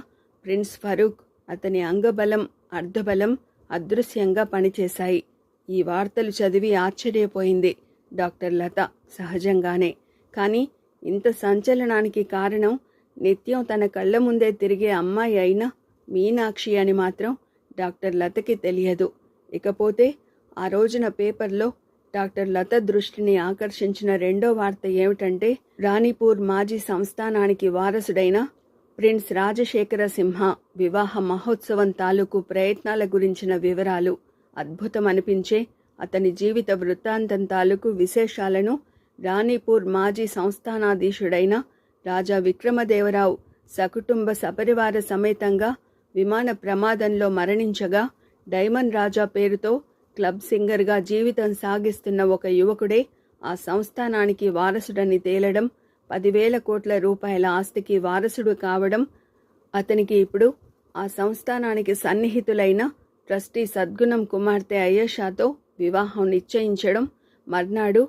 ప్రిన్స్ ఫరూక్, అతని అంగబలం, అర్ధబలం అదృశ్యంగా పనిచేశాయి. ఈ వార్తలు చదివి ఆశ్చర్యపోయింది డాక్టర్ లత సహజంగానే. కానీ ఇంత సంచలనానికి కారణం నిత్యం తన కళ్ళ ముందే తిరిగే అమ్మాయి అయిన మీనాక్షి అని మాత్రం డాక్టర్ లతకి తెలియదు. ఇకపోతే ఆ రోజున పేపర్లో డాక్టర్ లత దృష్టిని ఆకర్షించిన రెండో వార్త ఏమిటంటే, రాణిపూర్ మాజీ సంస్థానానికి వారసుడైన ప్రిన్స్ రాజశేఖర సింహ వివాహ మహోత్సవం తాలూకు ప్రయత్నాల గురించిన వివరాలు. అద్భుతం అనిపించే అతని జీవిత వృత్తాంతం తాలూకు విశేషాలను రాణిపూర్ మాజీ సంస్థానాధీశుడైన రాజా విక్రమదేవరావు సకుటుంబ సపరివార సమేతంగా విమాన ప్రమాదంలో మరణించగా డైమండ్ రాజా పేరుతో క్లబ్ సింగర్గా జీవితం సాగిస్తున్న ఒక యువకుడే ఆ సంస్థానానికి వారసుడని తేలడం, 10,000 కోట్ల రూపాయల ఆస్తికి వారసుడు కావడం, అతనికి ఇప్పుడు ఆ సంస్థానానికి సన్నిహితులైన ట్రస్టీ సద్గుణం కుమార్తె అయేషాతో వివాహం నిశ్చయించడం, మర్నాడు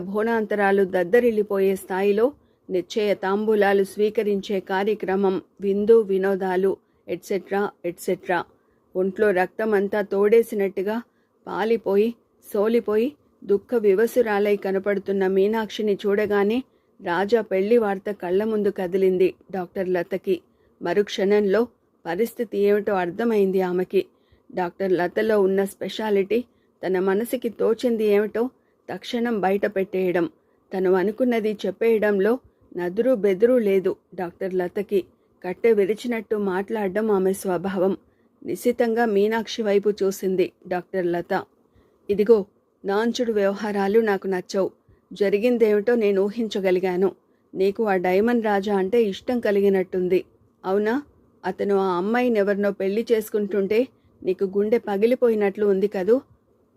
భోనాంతరాలు దద్దరిల్లిపోయే స్థాయిలో నిశ్చయ తాంబూలాలు స్వీకరించే కార్యక్రమం, విందు వినోదాలు ఎట్సెట్రా ఎట్సెట్రా. ఒంట్లో రక్తమంతా తోడేసినట్టుగా పాలిపోయి సోలిపోయి దుఃఖ వివసురాలై కనపడుతున్న మీనాక్షిని చూడగానే రాజా పెళ్లి వార్త కళ్ల ముందు కదిలింది డాక్టర్ లతకి. మరుక్షణంలో పరిస్థితి ఏమిటో అర్థమైంది ఆమెకి. డాక్టర్ లతలో ఉన్న స్పెషాలిటీ, తన మనసుకి తోచింది ఏమిటో తక్షణం బయట పెట్టేయడం, తను అనుకున్నది చెప్పేయడంలో నదురు బెదురు లేదు డాక్టర్ లతకి. కట్టె విరిచినట్టు మాట్లాడడం ఆమె స్వభావం. నిశితంగా మీనాక్షి వైపు చూసింది డాక్టర్ లత. ఇదిగో, నాంచుడు వ్యవహారాలు నాకు నచ్చవు. జరిగిందేమిటో నేను ఊహించగలిగాను. నీకు ఆ డైమండ్ రాజా అంటే ఇష్టం కలిగినట్టుంది, అవునా? అతను ఆ అమ్మాయినెవరినో పెళ్లి చేసుకుంటుంటే నీకు గుండె పగిలిపోయినట్లు ఉంది కదూ.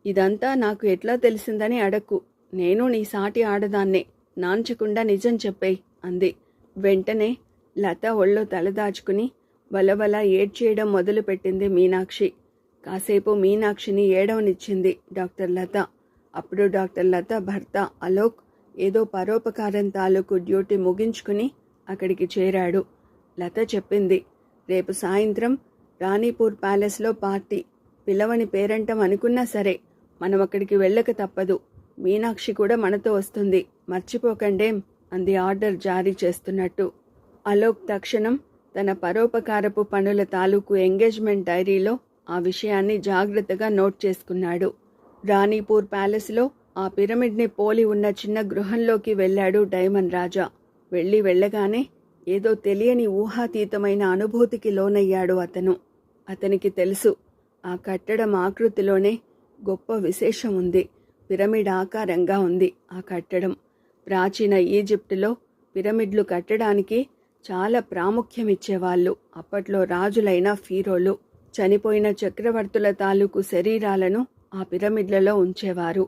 ఇదంతా నాకు ఎట్లా తెలిసిందని అడక్కు. నేను నీ సాటి ఆడదాన్నే, నాంచకుండా నిజం చెప్పేయ్ అంది. వెంటనే లత ఒళ్ళో తలదాచుకుని వలవల ఏడ్చేయడం మొదలుపెట్టింది మీనాక్షి. కాసేపు మీనాక్షిని ఏడవనిచ్చింది డాక్టర్ లత. అప్పుడు డాక్టర్ లత భర్త అలోక్ ఏదో పరోపకారం తాలూకు డ్యూటీ ముగించుకుని అక్కడికి చేరాడు. లత చెప్పింది, రేపు సాయంత్రం రాణిపూర్ ప్యాలెస్లో పార్టీ. పిలవని పేరంటం అనుకున్నా సరే మనం అక్కడికి వెళ్ళక తప్పదు. మీనాక్షి కూడా మనతో వస్తుంది, మర్చిపోకండేం అంది ఆర్డర్ జారీ చేస్తున్నట్టు. అలోక్ తక్షణం తన పరోపకారపు పనుల తాలూకు ఎంగేజ్మెంట్ డైరీలో ఆ విషయాన్ని జాగ్రత్తగా నోట్ చేసుకున్నాడు. రాణిపూర్ ప్యాలెస్లో ఆ పిరమిడ్ని పోలి ఉన్న చిన్న గృహంలోకి వెళ్ళాడు డైమండ్ రాజా. వెళ్ళగానే ఏదో తెలియని ఊహాతీతమైన అనుభూతికి లోనయ్యాడు అతను. అతనికి తెలుసు, ఆ కట్టడం ఆకృతిలోనే గొప్ప విశేషం ఉంది. పిరమిడ్ ఆకారంగా ఉంది ఆ కట్టడం. ప్రాచీన ఈజిప్టులో పిరమిడ్లు కట్టడానికి చాలా ప్రాముఖ్యమిచ్చేవాళ్ళు. అప్పట్లో రాజులైన ఫీరోలు, చనిపోయిన చక్రవర్తుల తాలూకు శరీరాలను ఆ పిరమిడ్లలో ఉంచేవారు.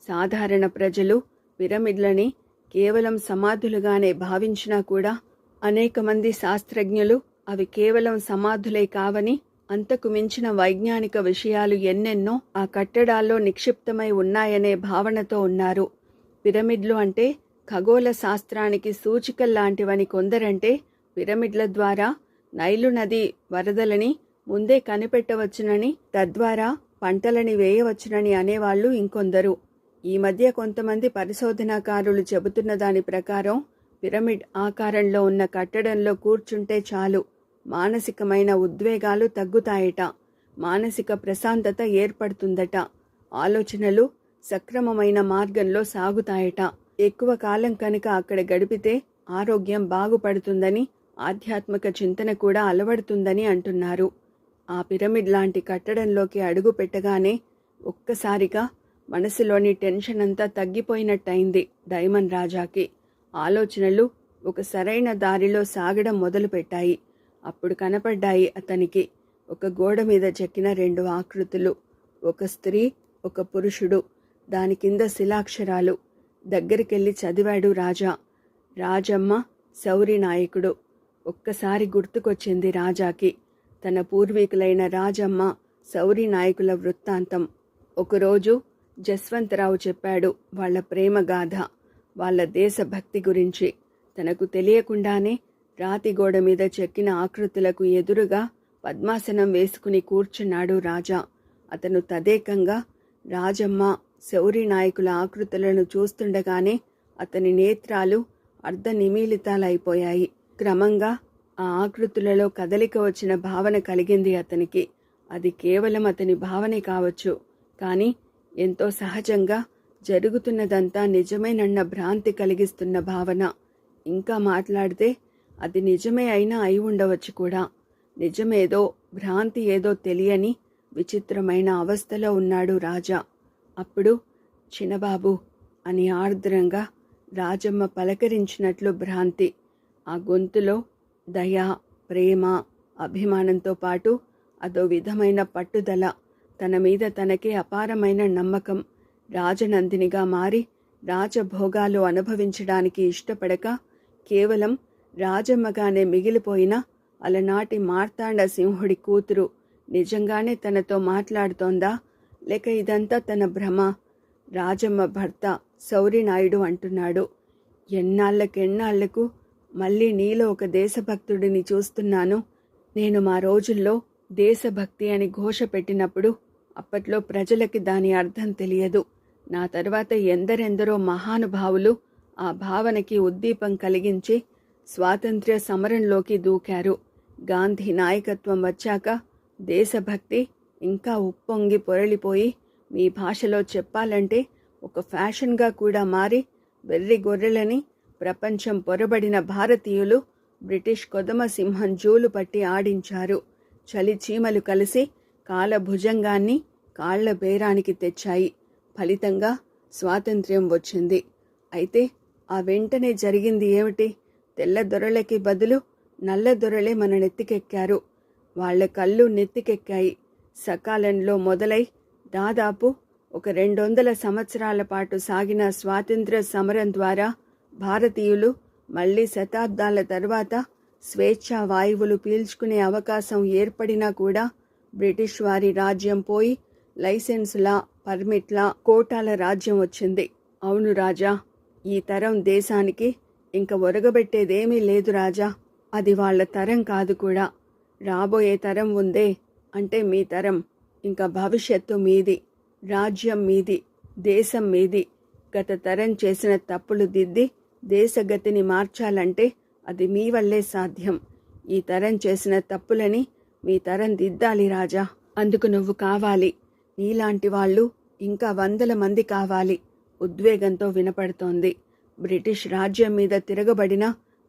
సాధారణ ప్రజలు పిరమిడ్లని కేవలం సమాధులుగానే భావించినా కూడా అనేక మంది శాస్త్రజ్ఞులు అవి కేవలం సమాధులే కావని, అంతకు మించిన వైజ్ఞానిక విషయాలు ఎన్నెన్నో ఆ కట్టడాల్లో నిక్షిప్తమై ఉన్నాయనే భావనతో ఉన్నారు. పిరమిడ్లు అంటే ఖగోళ శాస్త్రానికి సూచికల్లాంటివని కొందరంటే, పిరమిడ్ల ద్వారా నైలు నది వరదలని ముందే కనిపెట్టవచ్చునని, తద్వారా పంటలని వేయవచ్చునని అనేవాళ్లు ఇంకొందరు. ఈ మధ్య కొంతమంది పరిశోధనాకారులు చెబుతున్న దాని ప్రకారం పిరమిడ్ ఆకారంలో ఉన్న కట్టడంలో కూర్చుంటే చాలు, మానసికమైన ఉద్వేగాలు తగ్గుతాయట, మానసిక ప్రశాంతత ఏర్పడుతుందట, ఆలోచనలు సక్రమమైన మార్గంలో సాగుతాయట. ఎక్కువ కాలం కనుక అక్కడ గడిపితే ఆరోగ్యం బాగుపడుతుందని, ఆధ్యాత్మిక చింతన కూడా అలవడుతుందని అంటున్నారు. ఆ పిరమిడ్ లాంటి కట్టడంలోకి అడుగు పెట్టగానే ఒక్కసారిగా మనసులోని టెన్షన్ అంతా తగ్గిపోయినట్టయింది డైమండ్ రాజాకి. ఆలోచనలు ఒక సరైన దారిలో సాగడం మొదలుపెట్టాయి. అప్పుడు కనపడ్డాయి అతనికి ఒక గోడ మీద చెక్కిన 2 ఆకృతులు, ఒక స్త్రీ, ఒక పురుషుడు, దాని కింద శిలాక్షరాలు. దగ్గరికెళ్ళి చదివాడు రాజా. రాజమ్మ శౌరి నాయకుడు. ఒక్కసారి గుర్తుకొచ్చింది రాజాకి తన పూర్వీకులైన రాజమ్మ శౌరి నాయకుల వృత్తాంతం. ఒకరోజు జస్వంతరావు చెప్పాడు వాళ్ళ ప్రేమ గాథ, వాళ్ళ దేశభక్తి గురించి. తనకు తెలియకుండానే రాతి గోడ మీద చెక్కిన ఆకృతులకు ఎదురుగా పద్మాసనం వేసుకుని కూర్చున్నాడు రాజా. అతను తదేకంగా రాజమ్మ శౌరి నాయకుల ఆకృతులను చూస్తుండగానే అతని నేత్రాలు అర్ధనిమీలితాలైపోయాయి. క్రమంగా ఆ ఆకృతులలో కదలిక వచ్చిన భావన కలిగింది అతనికి. అది కేవలం అతని భావనే కావచ్చు, కానీ ఎంతో సహజంగా జరుగుతున్నదంతా నిజమేనన్న భ్రాంతి కలిగిస్తున్న భావన. ఇంకా మాట్లాడితే అది నిజమే అయినా అయి ఉండవచ్చు కూడా. నిజమేదో భ్రాంతి ఏదో తెలియని విచిత్రమైన అవస్థలో ఉన్నాడు రాజా. అప్పుడు చిన్నబాబు అని ఆర్ద్రంగా రాజమ్మ పలకరించినట్లు భ్రాంతి. ఆ గొంతులో దయ, ప్రేమ, అభిమానంతో పాటు అదో విధమైన పట్టుదల. తన మీద తనకే అపారమైన నమ్మకం. రాజనందినిగా మారి రాజభోగాలు అనుభవించడానికి ఇష్టపడక కేవలం రాజమ్మగానే మిగిలిపోయిన అలనాటి మార్తాండ సింహుడి కూతురు నిజంగానే తనతో మాట్లాడుతోందా, లేక ఇదంతా తన భ్రమ? రాజమ్మ భర్త శౌరినాయుడు అంటున్నాడు, ఎన్నాళ్లకు మళ్ళీ నీలో ఒక దేశభక్తుడిని చూస్తున్నాను. నేను మా రోజుల్లో దేశభక్తి అని ఘోష పెట్టినప్పుడు అప్పట్లో ప్రజలకి దాని అర్థం తెలియదు. నా తర్వాత ఎందరెందరో మహానుభావులు ఆ భావనకి ఉద్దీపం కలిగించి స్వాతంత్ర్య సమరంలోకి దూకారు. గాంధీ నాయకత్వం వచ్చాక దేశభక్తి ఇంకా ఉప్పొంగి పొరలిపోయి, మీ భాషలో చెప్పాలంటే ఒక ఫ్యాషన్గా కూడా మారి వెర్రి గొర్రెలని ప్రపంచం పొరబడిన భారతీయులు బ్రిటిష్ కొదమ సింహం జూలు పట్టి ఆడించారు. చలి చీమలు కలిసి కాలభుజంగాన్ని కాళ్ల బేరానికి తెచ్చాయి. ఫలితంగా స్వాతంత్ర్యం వచ్చింది. అయితే ఆ వెంటనే జరిగింది ఏమిటి? తెల్ల దొరలకి బదులు నల్ల దొరలే మన నెత్తికెక్కారు. వాళ్ల కళ్ళు నెత్తికెక్కాయి. సకాలంలో మొదలై దాదాపు ఒక 200 సంవత్సరాల పాటు సాగిన స్వాతంత్ర్య సమరం ద్వారా భారతీయులు మళ్లీ శతాబ్దాల తర్వాత స్వేచ్ఛా వాయువులు పీల్చుకునే అవకాశం ఏర్పడినా కూడా బ్రిటిష్ వారి రాజ్యం పోయి లైసెన్సుల, పర్మిట్ల, కోటాల రాజ్యం వచ్చింది. అవును రాజా, ఈ తరం దేశానికి ఇంక ఒరగబెట్టేదేమీ లేదు రాజా. అది వాళ్ల తరం కాదు కూడా. రాబోయే తరం ఉందే, అంటే మీ తరం. ఇంకా భవిష్యత్తు మీది, రాజ్యం మీది, దేశం మీది. గత తరం చేసిన తప్పులు దిద్ది దేశగతిని మార్చాలంటే అది మీ వల్లే సాధ్యం. ఈ తరం చేసిన తప్పులని మీ తరం దిద్దాలి రాజా. అందుకు నువ్వు కావాలి. నీలాంటి వాళ్ళు ఇంకా 100 మంది కావాలి. ఉద్వేగంతో వినపడుతోంది బ్రిటిష్ రాజ్యం మీద తిరగబడిన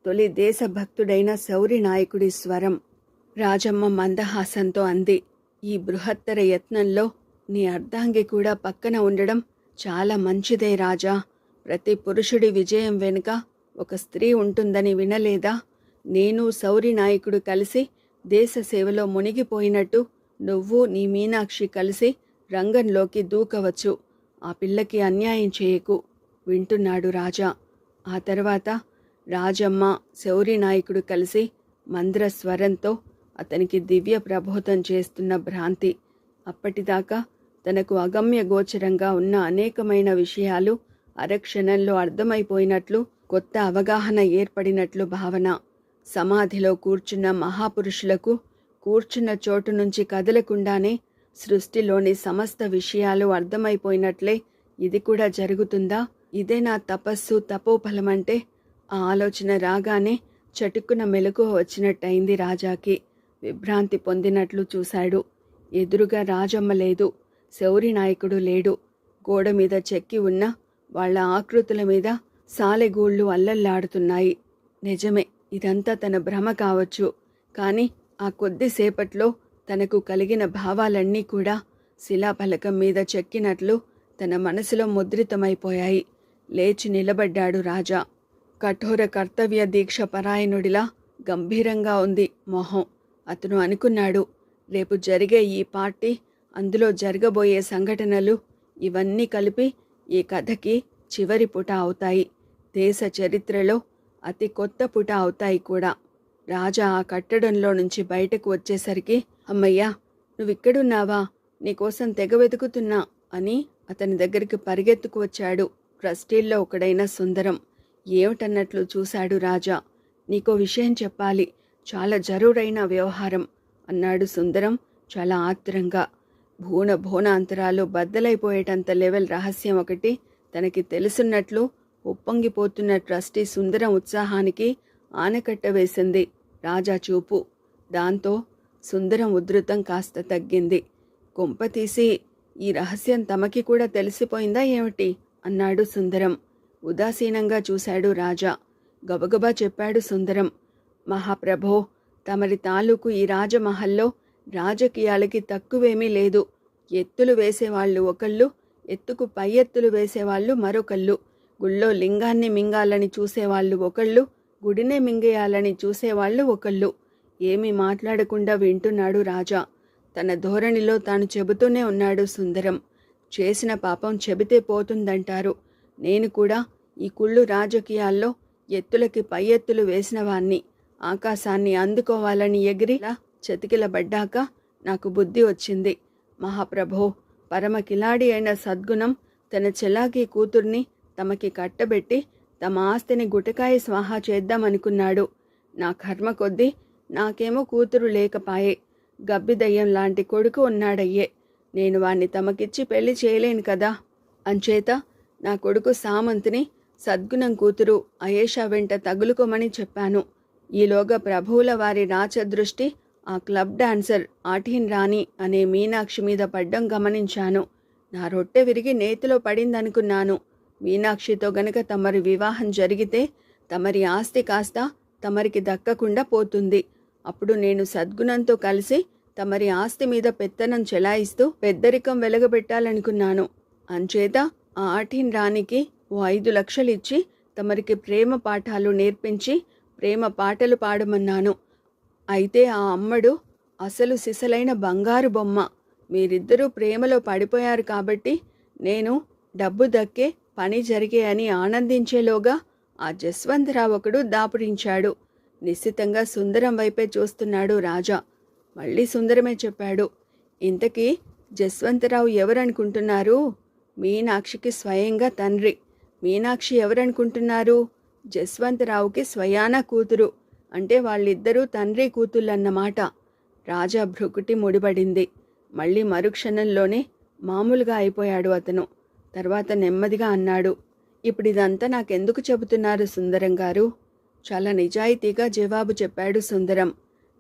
తొలి దేశభక్తుడైన శౌరి నాయకుడి స్వరం. రాజమ్మ మందహాసంతో అంది, ఈ బృహత్తర యత్నంలో నీ అర్ధాంగి కూడా పక్కన ఉండడం చాలా మంచిదే రాజా. ప్రతి పురుషుడి విజయం వెనుక ఒక స్త్రీ ఉంటుందని వినలేదా? నేను శౌరి నాయకుడు కలిసి దేశ సేవలో మునిగిపోయినట్టు నువ్వు నీ మీనాక్షి కలిసి రంగంలోకి దూకవచ్చు. ఆ పిల్లకి అన్యాయం చేయకు. వింటున్నాడు రాజా. ఆ తర్వాత రాజమ్మ, శౌరి నాయకుడు కలిసి మంద్ర స్వరంతో అతనికి దివ్య ప్రబోధం చేస్తున్న భ్రాంతి. అప్పటిదాకా తనకు అగమ్య గోచరంగా ఉన్న అనేకమైన విషయాలు అరక్షణంలో అర్థమైపోయినట్లు, కొత్త అవగాహన ఏర్పడినట్లు భావన. సమాధిలో కూర్చున్న మహాపురుషులకు కూర్చున్న చోటు నుంచి కదలకుండానే సృష్టిలోని సమస్త విషయాలు అర్థమైపోయినట్లే ఇది కూడా జరుగుతుందా? ఇదే నా తపస్సు, తపోఫలమంటే? ఆ ఆలోచన రాగానే చటుక్కున మెలకువ వచ్చినట్టయింది రాజాకి. విభ్రాంతి పొందినట్లు చూశాడు. ఎదురుగా రాజమ్మ లేదు, శౌరి నాయకుడు లేడు. గోడ మీద చెక్కి ఉన్న వాళ్ల ఆకృతుల మీద సాలెగూళ్ళు అల్లల్లాడుతున్నాయి. నిజమే, ఇదంతా తన భ్రమ కావచ్చు. కాని ఆ కొద్దిసేపట్లో తనకు కలిగిన భావాలన్నీ కూడా శిలాఫలకం మీద చెక్కినట్లు తన మనసులో ముద్రితమైపోయాయి. లేచి నిలబడ్డాడు రాజా. కఠోర కర్తవ్య దీక్ష పరాయణుడిలా గంభీరంగా ఉంది మొహం. అతను అనుకున్నాడు, రేపు జరిగే ఈ పార్టీ, అందులో జరగబోయే సంఘటనలు, ఇవన్నీ కలిపి ఈ కథకి చివరి పుట అవుతాయి. దేశ చరిత్రలో అతి కొత్త పుట అవుతాయి కూడా. రాజా ఆ కట్టడంలో నుంచి బయటకు వచ్చేసరికి, అమ్మయ్యా, నువ్విక్కడున్నావా? నీకోసం తెగ వెతుకుతున్నా అని అతని దగ్గరికి పరిగెత్తుకు వచ్చాడు ట్రస్టీల్లో ఒకడైన సుందరం. ఏమిటన్నట్లు చూశాడు రాజా. నీకో విషయం చెప్పాలి, చాలా జరూరైన వ్యవహారం అన్నాడు సుందరం చాలా ఆత్రంగా. భూనాంతరాలు బద్దలైపోయేటంత లెవెల్ రహస్యం ఒకటి తనకి తెలుసున్నట్లు ఉప్పొంగిపోతున్న ట్రస్టీ సుందరం ఉత్సాహానికి ఆనకట్ట వేసింది రాజా చూపు. దాంతో సుందరం ఉధృతం కాస్త తగ్గింది. కొంపతీసి ఈ రహస్యం తమకి కూడా తెలిసిపోయిందా ఏమిటి అన్నాడు సుందరం. ఉదాసీనంగా చూశాడు రాజా. గబగబా చెప్పాడు సుందరం. మహాప్రభో, తమరి తాలూకు ఈ రాజమహల్లో రాజకీయాలకి తక్కువేమీ లేదు. ఎత్తులు వేసేవాళ్ళు ఒకళ్ళు, ఎత్తుకు పై ఎత్తులు వేసేవాళ్ళు మరొకళ్ళు, గుళ్ళో లింగాన్ని మింగాలని చూసేవాళ్ళు ఒకళ్ళు, గుడినే మింగేయాలని చూసేవాళ్ళు ఒకళ్ళు. ఏమీ మాట్లాడకుండా వింటున్నాడు రాజా. తన ధోరణిలో తాను చెబుతూనే ఉన్నాడు సుందరం. చేసిన పాపం చెబితే పోతుందంటారు. నేను కూడా ఈ కుళ్ళు రాజకీయాల్లో ఎత్తులకి పై ఎత్తులు వేసినవాణ్ణి. ఆకాశాన్ని అందుకోవాలని ఎగిరిలా చతికిలబడ్డాక నాకు బుద్ధి వచ్చింది. మహాప్రభో, పరమ కిలాడి అయిన సద్గుణం తన చెలాకి కూతుర్ని తమకి కట్టబెట్టి తమ ఆస్తిని గుటకాయ స్వాహా చేద్దామనుకున్నాడు. నా కర్మ కొద్దీ నాకేమో కూతురు లేకపాయే. గబ్బిదయ్యం లాంటి కొడుకు ఉన్నాడయ్యే. నేను వాణ్ణి తమకిచ్చి పెళ్లి చేయలేను కదా. అంచేత నా కొడుకు సామంతిని సద్గుణం కూతురు అయేషా వెంట తగులుకోమని చెప్పాను. ఈలోగా ప్రభువుల వారి రాచదృష్టి ఆ క్లబ్ డాన్సర్ ఆఠీన్ రాణి అనే మీనాక్షి మీద పడ్డం గమనించాను. నా రొట్టె విరిగి నేతిలో పడిందనుకున్నాను. మీనాక్షితో గనక తమరి వివాహం జరిగితే తమరి ఆస్తి కాస్త తమరికి దక్కకుండా పోతుంది. అప్పుడు నేను సద్గుణంతో కలిసి తమరి ఆస్తి మీద పెత్తనం చెలాయిస్తూ పెద్దరికం వెలగబెట్టాలనుకున్నాను. అంచేత ఆ ఆఠీన్ రాణికి ఓ 5 లక్షలు ఇచ్చి తమరికి ప్రేమ పాఠాలు నేర్పించి ప్రేమ పాటలు పాడమన్నాను. అయితే ఆ అమ్మడు అసలు సిసలైన బంగారు బొమ్మ. మీరిద్దరూ ప్రేమలో పడిపోయారు కాబట్టి నేను డబ్బు దక్కే పని జరిగే అని ఆనందించేలోగా ఆ జస్వంతరావు ఒకడు దాపురించాడు. నిశ్చితంగా సుందరం వైపే చూస్తున్నాడు రాజా. మళ్ళీ సుందరమే చెప్పాడు. ఇంతకీ జస్వంతరావు ఎవరనుకుంటున్నారు? మీనాక్షికి స్వయంగా తండ్రి. మీనాక్షి ఎవరనుకుంటున్నారు? జస్వంతరావుకి స్వయాన కూతురు. అంటే వాళ్ళిద్దరూ తండ్రి కూతుళ్ళన్నమాట. రాజా భ్రుకుటి ముడిపడింది. మళ్ళీ మరుక్షణంలోనే మామూలుగా అయిపోయాడు అతను. తర్వాత నెమ్మదిగా అన్నాడు. ఇప్పుడిదంతా నాకెందుకు చెబుతున్నారు సుందరం గారు? చాలా నిజాయితీగా జవాబు చెప్పాడు సుందరం.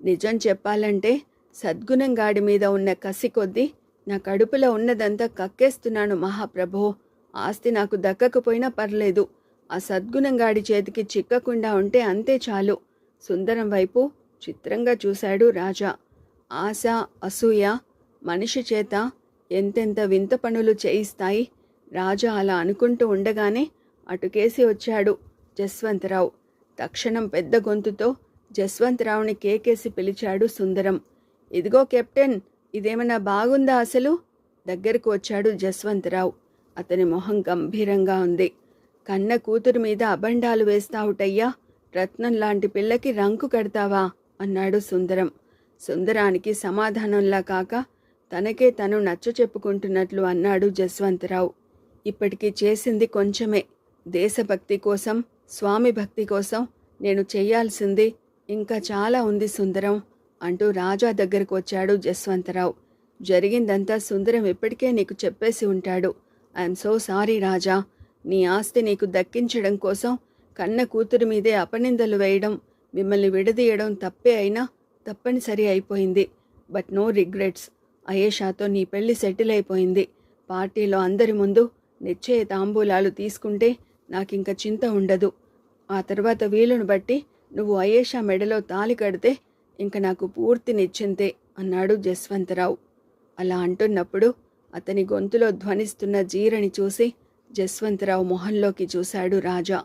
నిజం చెప్పాలంటే సద్గుణం గాడి మీద ఉన్న కసి కొద్దీ నా కడుపులో ఉన్నదంతా కక్కేస్తున్నాను మహాప్రభో. ఆస్తి నాకు దక్కకపోయినా పర్లేదు. ఆ సద్గుణం గాడి చేతికి చిక్కకుండా ఉంటే అంతే చాలు. సుందరం వైపు చిత్రంగా చూశాడు రాజా. ఆశ, అసూయ మనిషి చేత ఎంతెంత వింత పనులు చేయిస్తాయి. రాజా అలా అనుకుంటూ ఉండగానే అటుకేసి వచ్చాడు జస్వంతరావు. తక్షణం పెద్ద గొంతుతో జస్వంతరావుని కేకేసి పిలిచాడు సుందరం. ఇదిగో కెప్టెన్, ఇదేమన్నా బాగుందా అసలు? దగ్గరకు వచ్చాడు జస్వంతరావు. అతని మొహం గంభీరంగా ఉంది. కన్న కూతురు మీద అబండాలు వేస్తావుటయ్యా, రత్నం లాంటి పిల్లకి రంకు కడతావా అన్నాడు సుందరం. సుందరానికి సమాధానంలా కాక తనకే తను నచ్చ చెప్పుకుంటున్నట్లు అన్నాడు జస్వంతరావు. ఇప్పటికీ చేసింది కొంచెమే. దేశభక్తి కోసం, స్వామి భక్తి కోసం నేను చెయ్యాల్సింది ఇంకా చాలా ఉంది సుందరం అంటూ రాజా దగ్గరకు వచ్చాడు జస్వంతరావు. జరిగిందంతా సుందరం ఇప్పటికే నీకు చెప్పేసి ఉంటాడు. ఐఎమ్ సో సారీ రాజా. నీ ఆస్తి నీకు దక్కించడం కోసం కన్న కూతురు మీదే అపనిందలు వేయడం, మిమ్మల్ని విడదీయడం తప్పే అయినా తప్పనిసరి అయిపోయింది. But no regrets. అయేషాతో నీ పెళ్లి సెటిల్ అయిపోయింది. పార్టీలో అందరి ముందు నిశ్చయ తాంబూలాలు తీసుకుంటే నాకింక చింత ఉండదు. ఆ తర్వాత వీలును బట్టి నువ్వు అయేషా మెడలో తాలి కడితే ఇంక నాకు పూర్తి నిశ్చింతే అన్నాడు జస్వంతరావు. అలా అంటున్నప్పుడు అతని గొంతులో ధ్వనిస్తున్న జీరని చూసి జస్వంతరావు మొహంలోకి చూశాడు రాజా.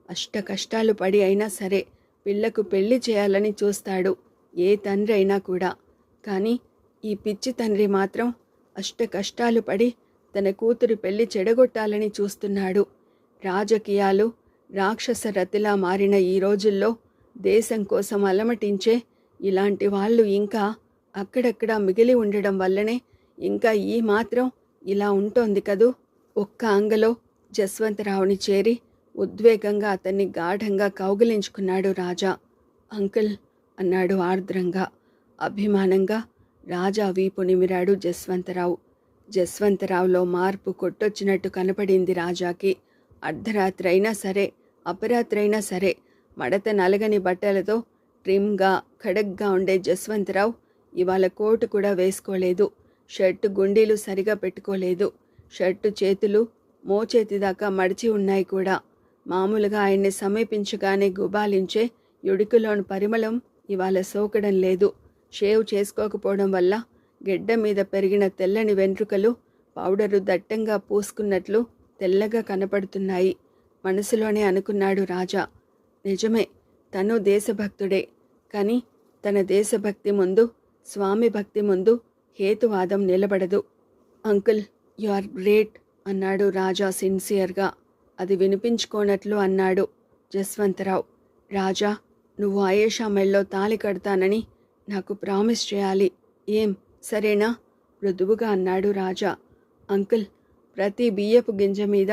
అష్ట కష్టాలు పడి అయినా సరే పిల్లకు పెళ్లి చేయాలని చూస్తాడు ఏ తండ్రి అయినా కూడా. కానీ ఈ పిచ్చి తండ్రి మాత్రం అష్ట కష్టాలు పడి తన కూతురు పెళ్లి చెడగొట్టాలని చూస్తున్నాడు. రాజకీయాలు రాక్షస రతిలా మారిన ఈ రోజుల్లో దేశం కోసం అలమటించే ఇలాంటి వాళ్ళు ఇంకా అక్కడక్కడ మిగిలి ఉండడం వల్లనే ఇంకా ఈ మాత్రం ఇలా ఉంటోంది కదూ. ఒక్క అంగలో జస్వంతరావుని చేరి ఉద్వేగంగా అతన్ని గాఢంగా కౌగిలించుకున్నాడు రాజా. అంకుల్ అన్నాడు ఆర్ద్రంగా. అభిమానంగా రాజా వీపు నిమిరాడు జస్వంతరావు. జస్వంతరావులో మార్పు కొట్టొచ్చినట్టు కనపడింది రాజాకి. అర్ధరాత్రి అయినా సరే, అపరాత్రైనా సరే, మడత నలగని బట్టలతో ట్రిమ్గా ఖడగ్గా ఉండే జస్వంతరావు ఇవాళ కోటు కూడా వేసుకోలేదు. షర్టు గుండీలు సరిగా పెట్టుకోలేదు. షర్టు చేతులు మోచేతి దాకా మడిచి ఉన్నాయి కూడా. మామూలుగా ఆయన్ని సమీపించగానే గుబాలించే యుడికులోని పరిమళం ఇవాళ సోకడం లేదు. షేవ్ చేసుకోకపోవడం వల్ల గెడ్డ మీద పెరిగిన తెల్లని వెంట్రుకలు పౌడరు దట్టంగా పూసుకున్నట్లు తెల్లగా కనపడుతున్నాయి. మనసులోనే అనుకున్నాడు రాజా. నిజమే, తను దేశభక్తుడే. కానీ తన దేశభక్తి ముందు, స్వామి భక్తి ముందు హేతువాదం నిలబడదు. అంకుల్, యు ఆర్ గ్రేట్ అన్నాడు రాజా సిన్సియర్గా. అది వినిపించుకోనట్లు అన్నాడు జస్వంతరావు. రాజా, నువ్వు ఆయేషా మెళ్ళో తాళి కడతానని నాకు ప్రామిస్ చేయాలి. ఏం, సరేనా? మృదువుగా అన్నాడు రాజా. అంకుల్, ప్రతి బియ్యపు గింజ మీద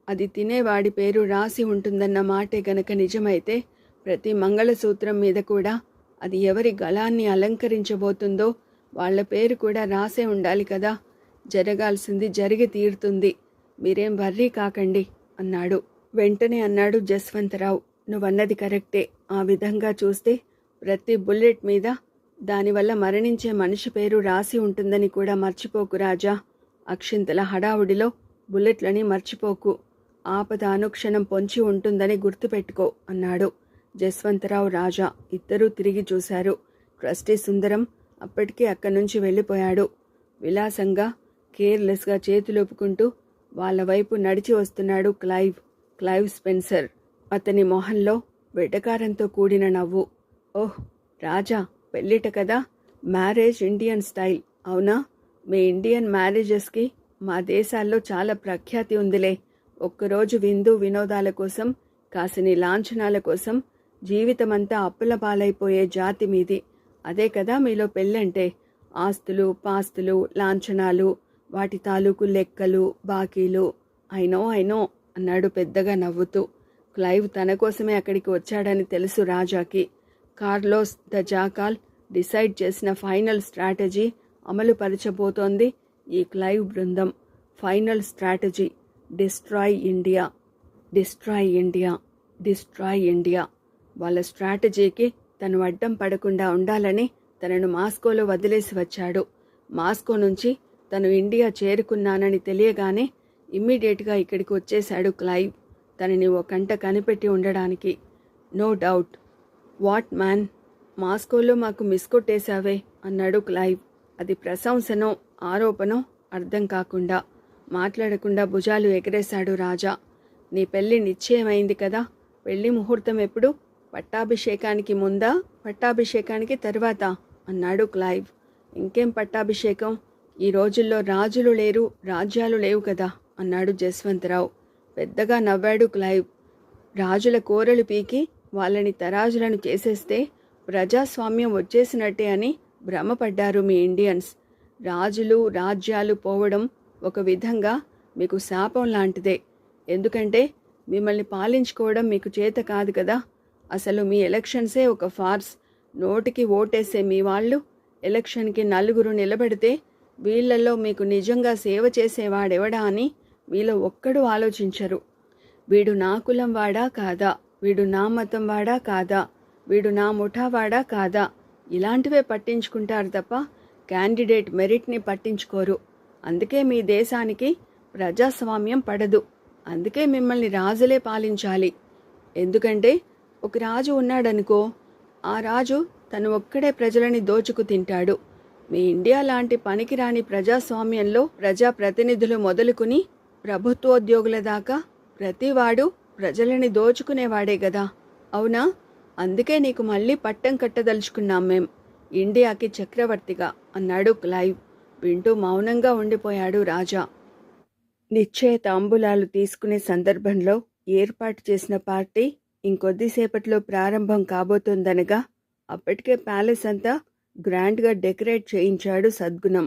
అది తినేవాడి పేరు రాసి ఉంటుందన్న మాటే గనక నిజమైతే, ప్రతి మంగళసూత్రం మీద కూడా అది ఎవరి గళాన్ని అలంకరించబోతుందో వాళ్ల పేరు కూడా రాసే ఉండాలి కదా. జరగాల్సింది జరిగి తీరుతుంది. మీరేం వర్రీ కాకండి అన్నాడు. వెంటనే అన్నాడు జస్వంతరావు. నువ్వన్నది కరెక్టే. ఆ విధంగా చూస్తే ప్రతి బుల్లెట్ మీద దానివల్ల మరణించే మనిషి పేరు రాసి ఉంటుందని కూడా మర్చిపోకు రాజా. అక్షింతల హడావుడిలో బుల్లెట్లని మర్చిపోకు. ఆపద అనుక్షణం పొంచి ఉంటుందని గుర్తుపెట్టుకో అన్నాడు జస్వంతరావు. రాజా ఇద్దరూ తిరిగి చూశారు. ట్రస్టీ సుందరం అప్పటికే అక్కడి నుంచి వెళ్ళిపోయాడు. విలాసంగా, కేర్లెస్గా చేతులూపుకుంటూ వాళ్ళ వైపు నడిచి వస్తున్నాడు క్లైవ్ స్పెన్సర్. అతని మొహంలో వెటకారంతో కూడిన నవ్వు. ఓహ్ రాజా, పెళ్ళిట కదా? మ్యారేజ్ ఇండియన్ స్టైల్, అవునా? మీ ఇండియన్ మ్యారేజెస్కి మా దేశాల్లో చాలా ప్రఖ్యాతి ఉందిలే. ఒక్కరోజు విందు వినోదాల కోసం, కాసిని లాంఛనాల కోసం జీవితమంతా అప్పుల పాలైపోయే జాతి మీది. అదే కదా మీలో పెళ్ళంటే. ఆస్తులు, పాస్తులు, లాంఛనాలు, వాటి తాలూకు లెక్కలు, బాకీలు. ఐనో అన్నాడు పెద్దగా నవ్వుతూ. క్లైవ్ తన కోసమే అక్కడికి వచ్చాడని తెలుసు రాజాకి. కార్లోస్ ద జాకాల్ డిసైడ్ చేసిన ఫైనల్ స్ట్రాటజీ అమలు పరచబోతోంది ఈ క్లైవ్ బృందం. Final strategy destroy India, destroy India, destroy India. వాళ్ళ స్ట్రాటజీకి తను అడ్డం పడకుండా ఉండాలని తనను మాస్కోలో వదిలేసి వచ్చాడు. మాస్కో నుంచి తను ఇండియా చేరుకున్నానని తెలియగానే ఇమ్మీడియట్గా ఇక్కడికి వచ్చేశాడు క్లైవ్, తనని ఓ కంట కనిపెట్టి ఉండడానికి. No doubt. వాట్ మ్యాన్, మాస్కోలో మాకు మిస్కొట్టేశావే అన్నాడు క్లైవ్. అది ప్రశంసనో ఆరోపణో అర్థం కాకుండా. మాట్లాడకుండా భుజాలు ఎగరేశాడు రాజా. నీ పెళ్లి నిశ్చయమైంది కదా? పెళ్లి ముహూర్తం ఎప్పుడు? పట్టాభిషేకానికి ముందా, పట్టాభిషేకానికి తర్వాత అన్నాడు క్లైవ్. ఇంకేం పట్టాభిషేకం? ఈ రోజుల్లో రాజులు లేరు, రాజ్యాలు లేవు కదా అన్నాడు జస్వంతరావు. పెద్దగా నవ్వాడు క్లైవ్. రాజుల కోరలు పీకి వాళ్ళని తరాజులను చేసేస్తే ప్రజాస్వామ్యం వచ్చేసినట్టే అని భ్రమపడ్డారు మీ ఇండియన్స్. రాజులు, రాజ్యాలు పోవడం ఒక విధంగా మీకు శాపం లాంటిదే. ఎందుకంటే మిమ్మల్ని పాలించుకోవడం మీకు చేత కాదు కదా. అసలు మీ ఎలక్షన్సే ఒక ఫార్స్. నోటికి ఓటేసే మీ వాళ్ళు ఎలక్షన్కి నలుగురు నిలబడితే వీళ్లలో మీకు నిజంగా సేవ చేసేవాడెవడా అని మీలో ఒక్కడు ఆలోచించరు. వీడు నా కులం వాడా కాదా, వీడు నా మతం వాడా కాదా, వీడు నా ముఠావాడా కాదా, ఇలాంటివే పట్టించుకుంటారు తప్ప క్యాండిడేట్ మెరిట్ని పట్టించుకోరు. అందుకే మీ దేశానికి ప్రజాస్వామ్యం పడదు. అందుకే మిమ్మల్ని రాజులే పాలించాలి. ఎందుకంటే ఒక రాజు ఉన్నాడనుకో, ఆ రాజు తను ఒక్కడే ప్రజలని దోచుకు తింటాడు. మీ ఇండియా లాంటి పనికిరాని ప్రజాస్వామ్యంలో ప్రజాప్రతినిధులు మొదలుకుని ప్రభుత్వోద్యోగుల దాకా ప్రతివాడు ప్రజలని దోచుకునేవాడే గదా, అవునా? అందుకే నీకు మళ్ళీ పట్టం కట్టదలుచుకున్నాం మేం, ఇండియాకి చక్రవర్తిగా అన్నాడు క్లైవ్. వింటూ మౌనంగా ఉండిపోయాడు రాజా. నిశ్చయ తాంబూలాలు తీసుకునే సందర్భంలో ఏర్పాటు చేసిన పార్టీ ఇంకొద్దిసేపట్లో ప్రారంభం కాబోతోందనగా అప్పటికే ప్యాలెస్ అంతా గ్రాండ్గా డెకరేట్ చేయించాడు సద్గుణం.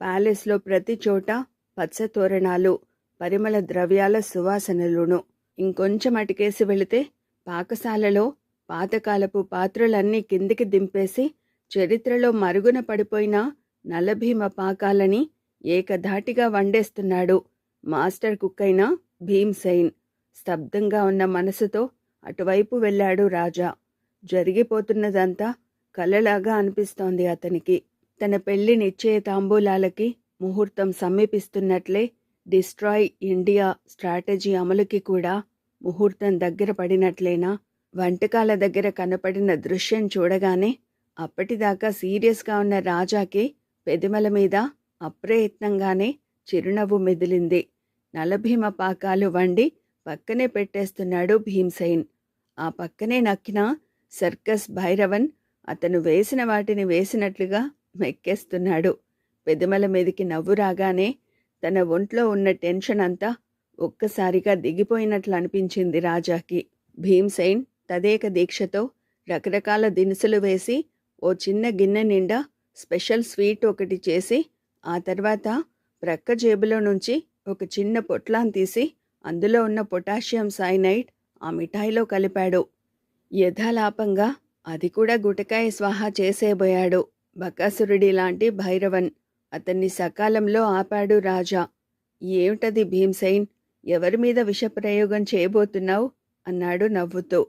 ప్యాలెస్లో ప్రతి చోట పచ్చ తోరణాలు, పరిమళ ద్రవ్యాల సువాసనలును. ఇంకొంచెం అటికేసి వెళితే పాకశాలలో పాతకాలపు పాత్రలన్నీ కిందికి దింపేసి చరిత్రలో మరుగున పడిపోయిన నలభీమ పాకాలని ఏకధాటిగా వండేస్తున్నాడు మాస్టర్ కుక్ అయిన భీమ్సేన్. స్తబ్దంగా ఉన్న మనసుతో అటువైపు వెళ్ళాడు రాజా. జరిగిపోతున్నదంతా కలలాగా అనిపిస్తోంది అతనికి. తన పెళ్లి నిశ్చయ తాంబూలాలకి ముహూర్తం సమీపిస్తున్నట్లే డిస్ట్రాయ్ ఇండియా స్ట్రాటజీ అమలుకి కూడా ముహూర్తం దగ్గర పడినట్లేనా? వంటకాల దగ్గర కనపడిన దృశ్యం చూడగానే అప్పటిదాకా సీరియస్గా ఉన్న రాజాకి పెదిమల మీద అప్రయత్నంగానే చిరునవ్వు మెదిలింది. నలభీమ పాకాలు వండి పక్కనే పెట్టేస్తున్నాడు భీమ్సేన్. ఆ పక్కనే నక్కిన సర్కస్ భైరవన్ అతను వేసిన వాటిని వేసినట్లుగా మెక్కేస్తున్నాడు. పెదిమల మీదికి నవ్వు రాగానే తన ఒంట్లో ఉన్న టెన్షన్ అంతా ఒక్కసారిగా దిగిపోయినట్లు అనిపించింది రాజాకి. భీమ్సేన్ తదేక దీక్షతో రకరకాల దినుసులు వేసి ఓ చిన్న గిన్నె నిండా స్పెషల్ స్వీట్ ఒకటి చేసి ఆ తర్వాత ప్రక్క జేబులో నుంచి ఒక చిన్న పొట్లాన్ తీసి అందులో ఉన్న పొటాషియం సైనైడ్ ఆ మిఠాయిలో కలిపాడు. యథాలాపంగా అది కూడా గుటకాయ స్వాహా చేసేబోయాడు. బకాసురుడి లాంటి భైరవన్ అతన్ని సకాలంలో ఆపాడు రాజా. ఏమిటది భీమ్సేన్, ఎవరి మీద విషప్రయోగం చేయబోతున్నావు అన్నాడు నవ్వుతూ.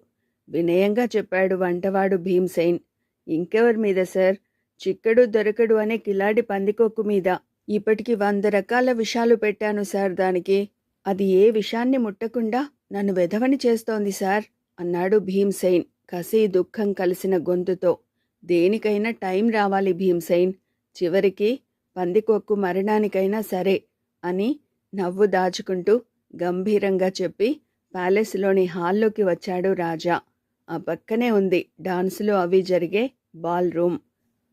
వినయంగా చెప్పాడు వంటవాడు భీమ్సేన్. ఇంకెవరి మీద సార్? చిక్కడు దొరకడు అనే కిలాడి పందికొక్కు మీద. ఇప్పటికి 100 రకాల విషాలు పెట్టాను సార్ దానికి. అది ఏ విషాన్ని ముట్టకుండా నన్ను వెధవని చేస్తోంది సార్ అన్నాడు భీమ్సేన్ కసి దుఃఖం కలిసిన గొంతుతో. దేనికైనా టైం రావాలి భీమ్సేన్, చివరికి పందికొక్కు మరణానికైనా సరే అని నవ్వు దాచుకుంటూ గంభీరంగా చెప్పి ప్యాలెస్లోని హాల్లోకి వచ్చాడు రాజా. ఆ పక్కనే ఉంది డాన్సులు అవి జరిగే బాల్ రూమ్.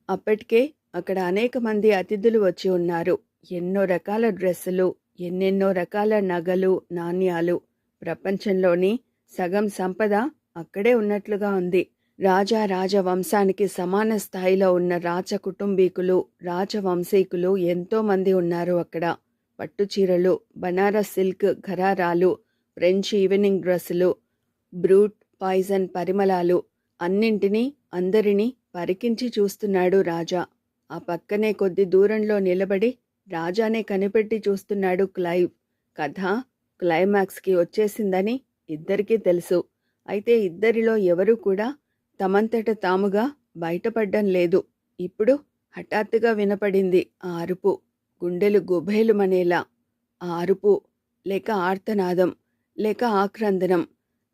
అప్పటికే అక్కడ అనేక మంది అతిథులు వచ్చి ఉన్నారు. ఎన్నో రకాల డ్రెస్సులు, ఎన్నెన్నో రకాల నగలు, నాణ్యాలు. ప్రపంచంలోని సగం సంపద అక్కడే ఉన్నట్లుగా ఉంది. రాజవంశానికి సమాన స్థాయిలో ఉన్న రాజ కుటుంబీకులు, రాజవంశీకులు ఎంతో మంది ఉన్నారు అక్కడ. పట్టుచీరలు, బనారస్ సిల్క్ ఘరారాలు, ఫ్రెంచ్ ఈవినింగ్ డ్రెస్సులు, బ్రూట్ పాయిజన్ పరిమళాలు, అన్నింటినీ అందరినీ పరికించి చూస్తున్నాడు రాజా. ఆ పక్కనే కొద్ది దూరంలో నిలబడి రాజానే కనిపెట్టి చూస్తున్నాడు క్లైవ్. కథ క్లైమాక్స్కి వచ్చేసిందని ఇద్దరికీ తెలుసు. అయితే ఇద్దరిలో ఎవరూ కూడా తమంతట తాముగా బయటపడ్డం లేదు. ఇప్పుడు హఠాత్తుగా వినపడింది ఆ అరుపు, గుండెలు గుబేలుమనేలా. ఆ అరుపు లేక ఆర్తనాదం లేక ఆక్రందనం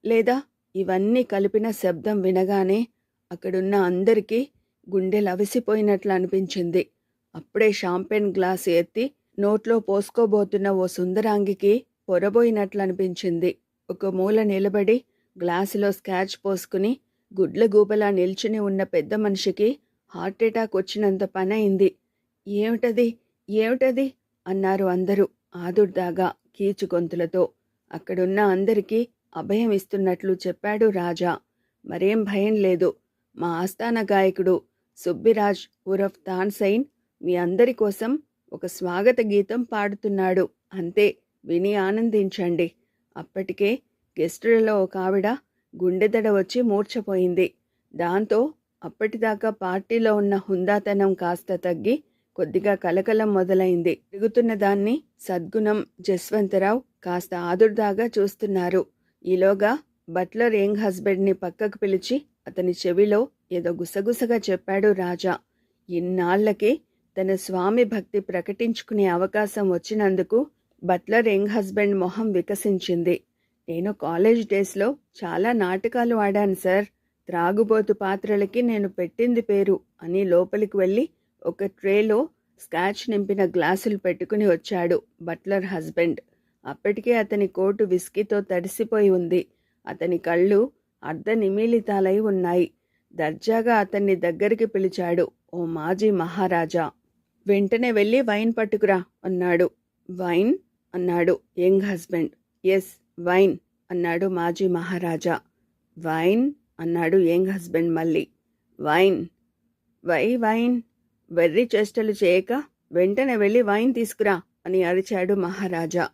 లేదా ఇవన్నీ కలిపిన శబ్దం వినగానే అక్కడున్న అందరికీ గుండెలు అవిసిపోయినట్లు అనిపించింది. అప్పుడే షాంపెన్ గ్లాసు ఎత్తి నోట్లో పోసుకోబోతున్న ఓ సుందరాంగికి పొరబోయినట్లు అనిపించింది. ఒక మూల నిలబడి గ్లాసులో స్కాచ్ పోసుకుని గుడ్ల గూబలా నిల్చుని ఉన్న పెద్ద మనిషికి హార్ట్అటాక్ వచ్చినంత పనయింది. ఏమిటది ఏమిటది అన్నారు అందరూ ఆదుర్దాగా కీచు గొంతులతో. అక్కడున్న అందరికీ అభయం ఇస్తున్నట్లు చెప్పాడు రాజా. మరేం భయం లేదు, మా ఆస్థాన గాయకుడు సుబ్బిరాజ్ ఉరఫ్ తాన్సైన్ మీ అందరి కోసం ఒక స్వాగత గీతం పాడుతున్నాడు. అంతే, విని ఆనందించండి. అప్పటికే గెస్టులలో ఒక ఆవిడ గుండెదడ వచ్చి మూర్ఛపోయింది. దాంతో అప్పటిదాకా పార్టీలో ఉన్న హుందాతనం కాస్త తగ్గి కొద్దిగా కలకలం మొదలైంది. తిరుగుతున్న దాన్ని సద్గుణం, జస్వంతరావు కాస్త ఆదుర్దాగా చూస్తున్నారు. ఈలోగా బట్లర్ యంగ్ హస్బెండ్ని పక్కకు పిలిచి అతని చెవిలో ఏదో గుసగుసగా చెప్పాడు రాజా. ఇన్నాళ్లకి తన స్వామి భక్తి ప్రకటించుకునే అవకాశం వచ్చినందుకు బట్లర్ యంగ్ హస్బెండ్ మొహం వికసించింది. నేను కాలేజ్ డేస్లో చాలా నాటకాలు ఆడాను సార్. త్రాగుబోతు పాత్రలకి నేను పెట్టింది పేరు అని లోపలికి వెళ్ళి ఒక ట్రేలో స్కాచ్ నింపిన గ్లాసులు పెట్టుకుని వచ్చాడు బట్లర్ హస్బెండ్. అప్పటికే అతని కోటు విస్కీతో తడిసిపోయి ఉంది. అతని కళ్ళు అర్ధనిమీలితాలై ఉన్నాయి. దర్జాగా అతన్ని దగ్గరికి పిలిచాడు ఓ మాజీ మహారాజా. వెంటనే వెళ్ళి వైన్ పట్టుకురా అన్నాడు. వైన్ అన్నాడు యంగ్ హస్బెండ్. ఎస్, వైన్ అన్నాడు మాజీ మహారాజా. వైన్ అన్నాడు యంగ్ హస్బెండ్ మళ్ళీ. వైన్ వైన్ వెర్రి చేష్టలు చేయక వెంటనే వెళ్ళి వైన్ తీసుకురా అని అరిచాడు మహారాజా.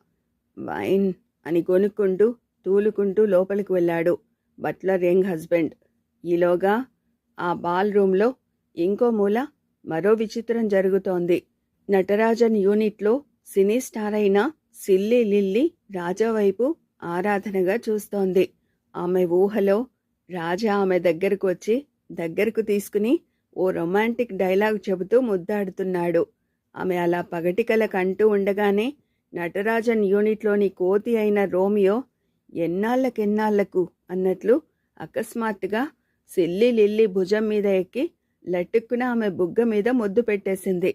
వైన్ అని కొనుక్కుంటూ తూలుకుంటూ లోపలికి వెళ్ళాడు బట్లర్ యంగ్ హస్బెండ్. ఈలోగా ఆ బాల్ రూంలో ఇంకో మూల మరో విచిత్రం జరుగుతోంది. నటరాజన్ యూనిట్లో సినీ స్టార్ అయిన సిల్లీ లిల్లీ రాజా వైపు ఆరాధనగా చూస్తోంది. ఆమె ఊహలో రాజా ఆమె దగ్గరకు తీసుకుని ఓ రొమాంటిక్ డైలాగ్ చెబుతూ ముద్దాడుతున్నాడు. ఆమె అలా పగటికల కంటూ ఉండగానే నటరాజన్ యూనిట్లోని కోతి అయిన రోమియో ఎన్నాళ్లకెన్నాళ్లకు అన్నట్లు అకస్మాత్తుగా సిల్లీ లిల్లీ భుజం మీద ఎక్కి లట్టుక్కున ఆమె బుగ్గ మీద ముద్దు పెట్టేసింది.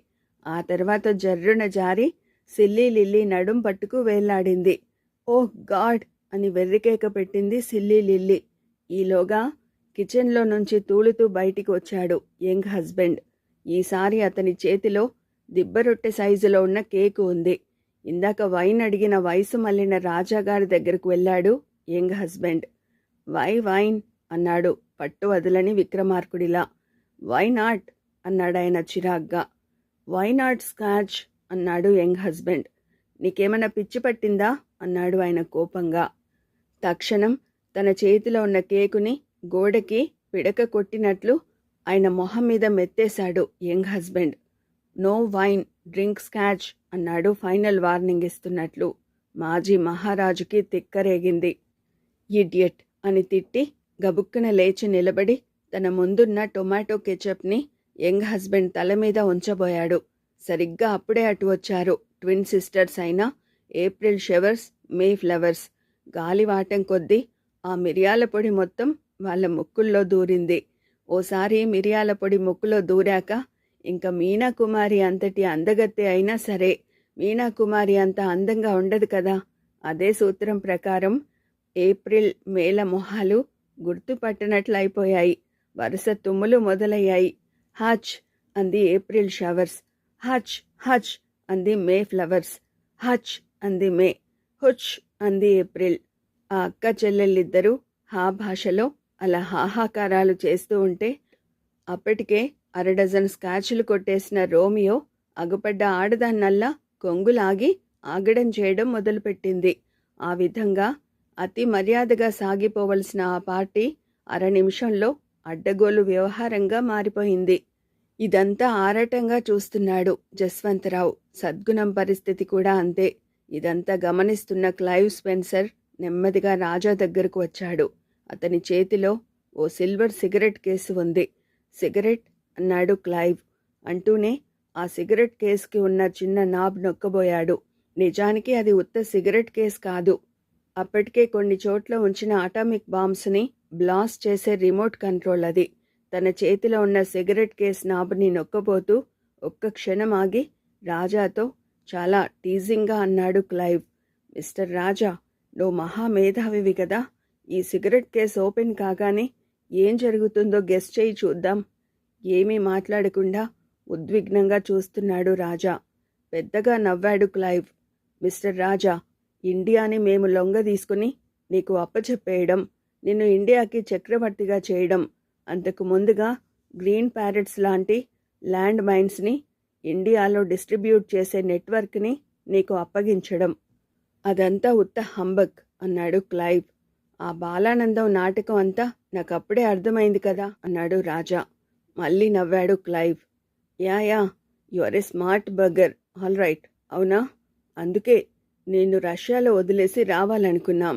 ఆ తర్వాత జర్రున జారి సిల్లీ లిల్లీ నడుం పట్టుకు వేళ్లాడింది. ఓహ్ గాడ్ అని వెర్రికేక పెట్టింది సిల్లీ లిల్లీ. ఈలోగా కిచెన్లో నుంచి తూలుతూ బయటికి వచ్చాడు యంగ్ హస్బెండ్. ఈసారి అతని చేతిలో దిబ్బరొట్టె సైజులో ఉన్న కేకు ఉంది. ఇందాక వైన్ అడిగిన వయసు మళ్ళిన రాజాగారి దగ్గరకు వెళ్ళాడు యంగ్ హస్బెండ్. వైన్ అన్నాడు పట్టు వదలని విక్రమార్కుడిలా. వై నాట్ అన్నాడాయన చిరాగ్గా. వై నాట్ స్కాచ్ అన్నాడు యంగ్ హస్బెండ్. నీకేమైనా పిచ్చి పట్టిందా అన్నాడు ఆయన కోపంగా. తక్షణం తన చేతిలో ఉన్న కేకుని గోడకి పిడక కొట్టినట్లు ఆయన మొహం మీద మెత్తేశాడు young husband. No wine, drink scotch అన్నాడు ఫైనల్ వార్నింగ్ ఇస్తున్నట్లు. మాజీ మహారాజుకి తిక్కరేగింది. ఇడియట్ అని తిట్టి గబుక్కున లేచి నిలబడి తన ముందున్న టొమాటో కెచప్ని యంగ్ హస్బెండ్ తల మీద ఉంచబోయాడు. సరిగ్గా అప్పుడే అటు వచ్చారు ట్విన్ సిస్టర్స్ అయిన ఏప్రిల్ షెవర్స్, మే ఫ్లవర్స్. గాలివాటం కొద్దీ ఆ మిరియాల పొడి మొత్తం వాళ్ళ ముక్కుల్లో దూరింది. ఓసారి మిరియాల పొడి ముక్కులో దూరాక ఇంక మీనాకుమారి అంతటి అందగత్తె అయినా సరే మీనాకుమారి అంత అందంగా ఉండదు కదా. అదే సూత్రం ప్రకారం ఏప్రిల్, మేల మొహాలు గుర్తుపట్టనట్లయిపోయాయి. వరుస తుమ్ములు మొదలయ్యాయి. హచ్ అంది ఏప్రిల్ షవర్స్. హచ్ హచ్ అంది మే ఫ్లవర్స్. హచ్ అంది మే. హుచ్ అంది ఏప్రిల్. ఆ అక్క చెల్లెళ్ళిద్దరూ హా భాషలో అలా హాహాకారాలు చేస్తూ ఉంటే అప్పటికే అరడజన్ స్కాచ్లు కొట్టేసిన రోమియో అగుపడ్డ ఆడదాన్నల్లా కొంగులాగి ఆగడం చేయడం మొదలుపెట్టింది. ఆ విధంగా అతి మర్యాదగా సాగిపోవలసిన ఆ పార్టీ నిమిషంలో అడ్డగోలు వ్యవహారంగా మారిపోయింది. ఇదంతా ఆరాటంగా చూస్తున్నాడు జస్వంతరావు. సద్గుణం పరిస్థితి కూడా అంతే. ఇదంతా గమనిస్తున్న క్లైవ్ స్పెన్సర్ నెమ్మదిగా రాజా దగ్గరకు వచ్చాడు. అతని చేతిలో ఓ సిల్వర్ సిగరెట్ కేసు ఉంది. సిగరెట్ అన్నాడు క్లైవ్. అంటూనే ఆ సిగరెట్ కేసుకి ఉన్న చిన్న నాబ్ నొక్కబోయాడు. నిజానికి అది ఉత్త సిగరెట్ కేసు కాదు. అప్పటికే కొన్ని చోట్ల ఉంచిన అటామిక్ బాంబ్స్ని బ్లాస్ట్ చేసే రిమోట్ కంట్రోల్ అది. తన చేతిలో ఉన్న సిగరెట్ కేస్ నాబ్ని నొక్కబోతూ ఒక్క క్షణం ఆగి రాజాతో చాలా టీజింగ్గా అన్నాడు క్లైవ్. మిస్టర్ రాజా, నువ్వు మహామేధావివి కదా. ఈ సిగరెట్ కేస్ ఓపెన్ కాగానే ఏం జరుగుతుందో గెస్ చేయి చూద్దాం. ఏమీ మాట్లాడకుండా ఉద్విగ్నంగా చూస్తున్నాడు రాజా. పెద్దగా నవ్వాడు క్లైవ్. మిస్టర్ రాజా, ఇండియాని మేము లొంగ తీసుకుని నీకు అప్పచెప్పేయడం, నిన్ను ఇండియాకి చక్రవర్తిగా చేయడం, అంతకు ముందుగా గ్రీన్ ప్యారెట్స్ లాంటి ల్యాండ్ మైన్స్ని ఇండియాలో డిస్ట్రిబ్యూట్ చేసే నెట్వర్క్ని నీకు అప్పగించడం, అదంతా ఉత్త హంబక్ అన్నాడు క్లైవ్. ఆ బాలానందం నాటకం అంతా నాకప్పుడే అర్థమైంది కదా అన్నాడు రాజా. మళ్ళీ నవ్వాడు Clive. Yeah you are a smart burger. All right. అవునా? అందుకే నేను రష్యాలో వదిలేసి రావాలనుకున్నాం.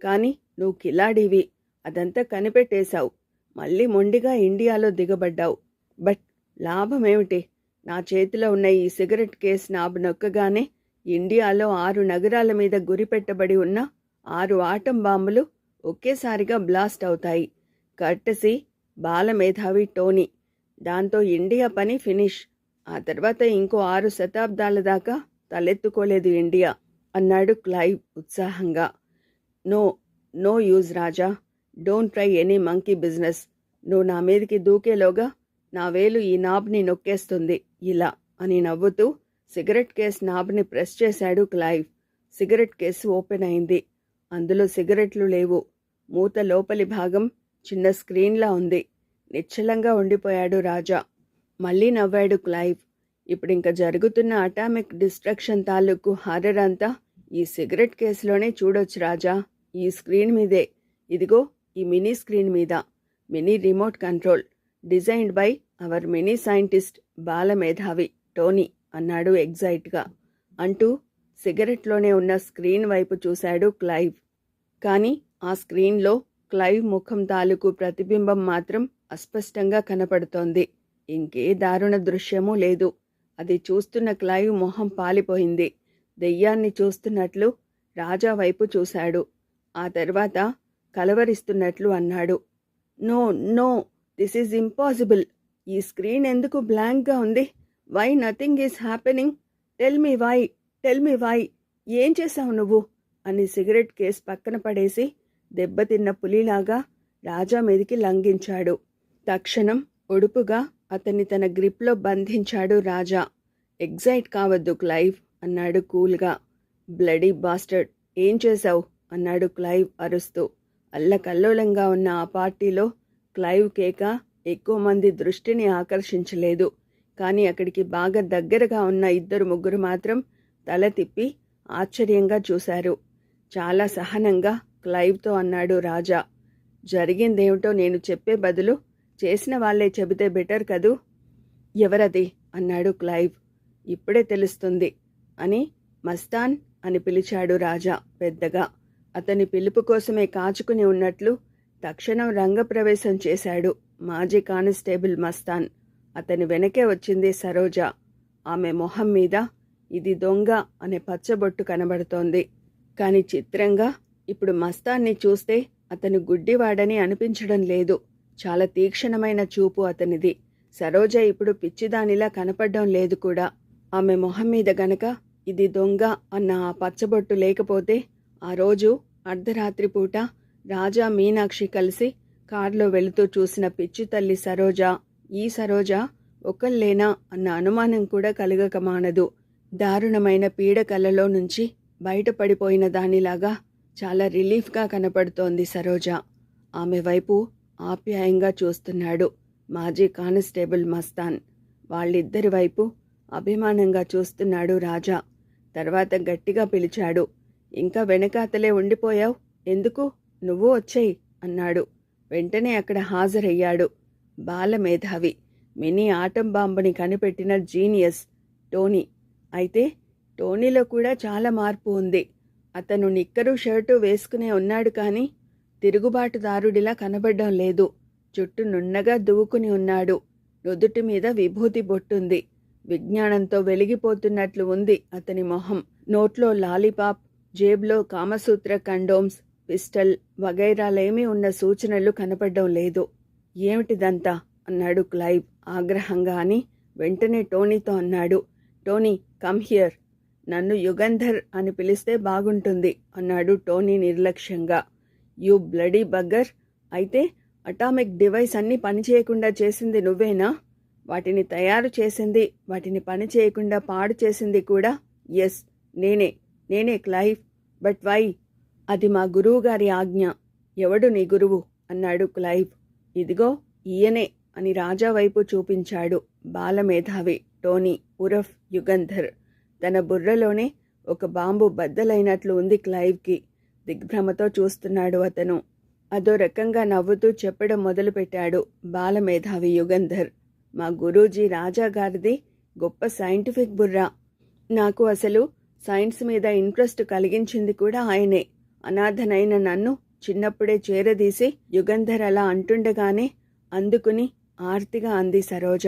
కానీ నువ్వు కిలాడివి. అదంతా కనిపెట్టేశావు. మళ్ళీ మొండిగా ఇండియాలో దిగబడ్డావు. బట్ లాభమేమిటి? నా చేతిలో ఉన్న ఈ సిగరెట్ కేస్ నాబ్ నొక్కగానే ఇండియాలో 6 నగరాల మీద గురిపెట్టబడి ఉన్న 6 ఆటం బాంబులు ఒకేసారిగా బ్లాస్ట్ అవుతాయి. కర్టసీ బాలమేధావి టోనీ. దాంతో ఇండియా పని ఫినిష్. ఆ తర్వాత ఇంకో 6 శతాబ్దాల దాకా తలెత్తుకోలేదు ఇండియా అన్నాడు క్లైవ్ ఉత్సాహంగా. No use Raja. Don't try any monkey business. నువ్వు నా మీదకి దూకేలోగా నా వేలు ఈ నాబ్ని నొక్కేస్తుంది ఇలా అని నవ్వుతూ సిగరెట్ కేస్ నాబ్ని ప్రెస్ చేశాడు క్లైవ్. సిగరెట్ కేసు ఓపెన్ అయింది. అందులో సిగరెట్లు లేవు. మూత లోపలి భాగం చిన్న స్క్రీన్లా ఉంది. నిశ్చలంగా ఉండిపోయాడు రాజా. మళ్ళీ నవ్వాడు క్లైవ్. ఇప్పుడింక జరుగుతున్న అటామిక్ డిస్ట్రక్షన్ తాలూకు హారర్ అంతా ఈ సిగరెట్ కేసులోనే చూడొచ్చు రాజా. ఈ స్క్రీన్ మీదే. ఇదిగో ఈ మినీ స్క్రీన్ మీద. Mini remote control. Designed by our mini scientist బాలమేధావి టోనీ అన్నాడు ఎగ్జైట్గా. అంటూ సిగరెట్లోనే ఉన్న స్క్రీన్ వైపు చూశాడు క్లైవ్. కానీ ఆ స్క్రీన్లో క్లైవ్ ముఖం తాలూకు ప్రతిబింబం మాత్రం అస్పష్టంగా కనపడుతోంది. ఇంకే దారుణ దృశ్యమూ లేదు. అది చూస్తున్న క్లైవ్ మొహం పాలిపోయింది. దెయ్యాన్ని చూస్తున్నట్లు రాజా వైపు చూశాడు. ఆ తర్వాత కలవరిస్తున్నట్లు అన్నాడు, no no, this is impossible. ఈ స్క్రీన్ ఎందుకు బ్లాంక్గా ఉంది? Why nothing is happening? Tell me why, tell me why. ఏం చేశావు నువ్వు? అని సిగరెట్ కేస్ పక్కన పడేసి దెబ్బతిన్న పులిలాగా రాజా మీదికి లంఘించాడు. తక్షణం ఒడుపుగా అతన్ని తన గ్రిప్లో బంధించాడు రాజా. ఎగ్జైట్ కావద్దు క్లైవ్ అన్నాడు కూల్గా. బ్లడీ బాస్టర్డ్, ఏం చేశావు అన్నాడు క్లైవ్ అరుస్తూ. అల్లకల్లోలంగా ఉన్న ఆ పార్టీలో క్లైవ్ కేక ఎక్కువ మంది దృష్టిని ఆకర్షించలేదు. కానీ అక్కడికి బాగా దగ్గరగా ఉన్న 2-3 మాత్రం తల తిప్పి ఆశ్చర్యంగా చూశారు. చాలా సహనంగా క్లైవ్తో అన్నాడు రాజా, జరిగిందేమిటో నేను చెప్పే బదులు చేసిన వాళ్లే చెబితే బెటర్ కదూ. ఎవరది అన్నాడు క్లైవ్. ఇప్పుడే తెలుస్తుంది అని మస్తాన్ అని పిలిచాడు రాజా పెద్దగా. అతని పిలుపు కోసమే కాచుకుని ఉన్నట్లు తక్షణం రంగప్రవేశం చేశాడు మాజీ కానిస్టేబుల్ మస్తాన్. అతని వెనకే వచ్చింది సరోజ. ఆమె మొహం మీద ఇది దొంగ అనే పచ్చబొట్టు కనబడుతోంది. కాని చిత్రంగా ఇప్పుడు మస్తాన్ని చూస్తే అతను గుడ్డివాడని అనిపించడం లేదు. చాలా తీక్షణమైన చూపు అతనిది. సరోజ ఇప్పుడు పిచ్చిదానిలా కనపడడం లేదు కూడా. ఆమె మొహం మీద గనక ఇది దొంగ అన్న ఆ పచ్చబొట్టు లేకపోతే ఆ రోజు అర్ధరాత్రి పూట రాజా మీనాక్షి కలిసి కారులో వెళుతూ చూసిన పిచ్చి తల్లి సరోజ, ఈ సరోజ ఒకళ్ళేనా అన్న అనుమానం కూడా కలగక మానదు. దారుణమైన పీడకలలో నుంచి బయటపడిపోయిన దానిలాగా చాలా రిలీఫ్గా కనపడుతోంది సరోజ. ఆమె వైపు ఆప్యాయంగా చూస్తున్నాడు మాజీ కానిస్టేబుల్ మస్తాన్. వాళ్ళిద్దరి వైపు అభిమానంగా చూస్తున్నాడు రాజా. తర్వాత గట్టిగా పిలిచాడు, ఇంకా వెనకాతలే ఉండిపోయావు ఎందుకు? నువ్వు వచ్చేయి అన్నాడు. వెంటనే అక్కడ హాజరయ్యాడు బాలమేధావి, మినీ ఆటం బాంబుని కనిపెట్టిన జీనియస్ టోనీ. అయితే టోనీలో కూడా చాలా మార్పు ఉంది. అతను నిక్కరు షర్టు వేసుకునే ఉన్నాడు కానీ తిరుగుబాటుదారుడిలా కనబడడం లేదు. జుట్టు నున్నగా దువ్వుకుని ఉన్నాడు. నుదుటి మీద విభూతి బొట్టుంది. విజ్ఞానంతో వెలిగిపోతున్నట్లు ఉంది అతని మొహం. నోట్లో లాలీపాప్, జేబులో కామసూత్ర కండోమ్స్, పిస్టల్ వగైరాలేమీ ఉన్న సూచనలు కనపడడం లేదు. ఏమిటిదంతా అన్నాడు క్లైవ్ ఆగ్రహంగా. అని వెంటనే టోనీతో అన్నాడు, టోనీ కమ్ హియర్. నన్ను యుగంధర్ అని పిలిస్తే బాగుంటుంది అన్నాడు టోనీ నిర్లక్ష్యంగా. You bloody బగ్గర్. అయితే అటామిక్ డివైస్ అన్నీ పనిచేయకుండా చేసింది నువ్వేనా? వాటిని తయారు చేసింది, వాటిని పని చేయకుండా పాడు చేసింది కూడా ఎస్ నేనే క్లైవ్. But why? అది మా గురువుగారి ఆజ్ఞ. ఎవడు నీ గురువు అన్నాడు క్లైవ్. ఇదిగో ఈయనే అని రాజా వైపు చూపించాడు బాలమేధావి టోనీ ఉరఫ్ యుగంధర్. తన బుర్రలోనే ఒక బాంబు బద్దలైనట్లు ఉంది క్లైవ్కి. దిగ్భ్రమతో చూస్తున్నాడు అతను. అదో రకంగా నవ్వుతూ చెప్పడం మొదలుపెట్టాడు బాలమేధావి యుగంధర్. మా గురూజీ రాజాగారిది గొప్ప సైంటిఫిక్ బుర్ర. నాకు అసలు సైన్స్ మీద ఇంట్రెస్ట్ కలిగించింది కూడా ఆయనే. అనాథనైన నన్ను చిన్నప్పుడే చేరదీసి యుగంధర్ అలా అంటుండగానే అందుకుని ఆర్తిగా అంది సరోజ.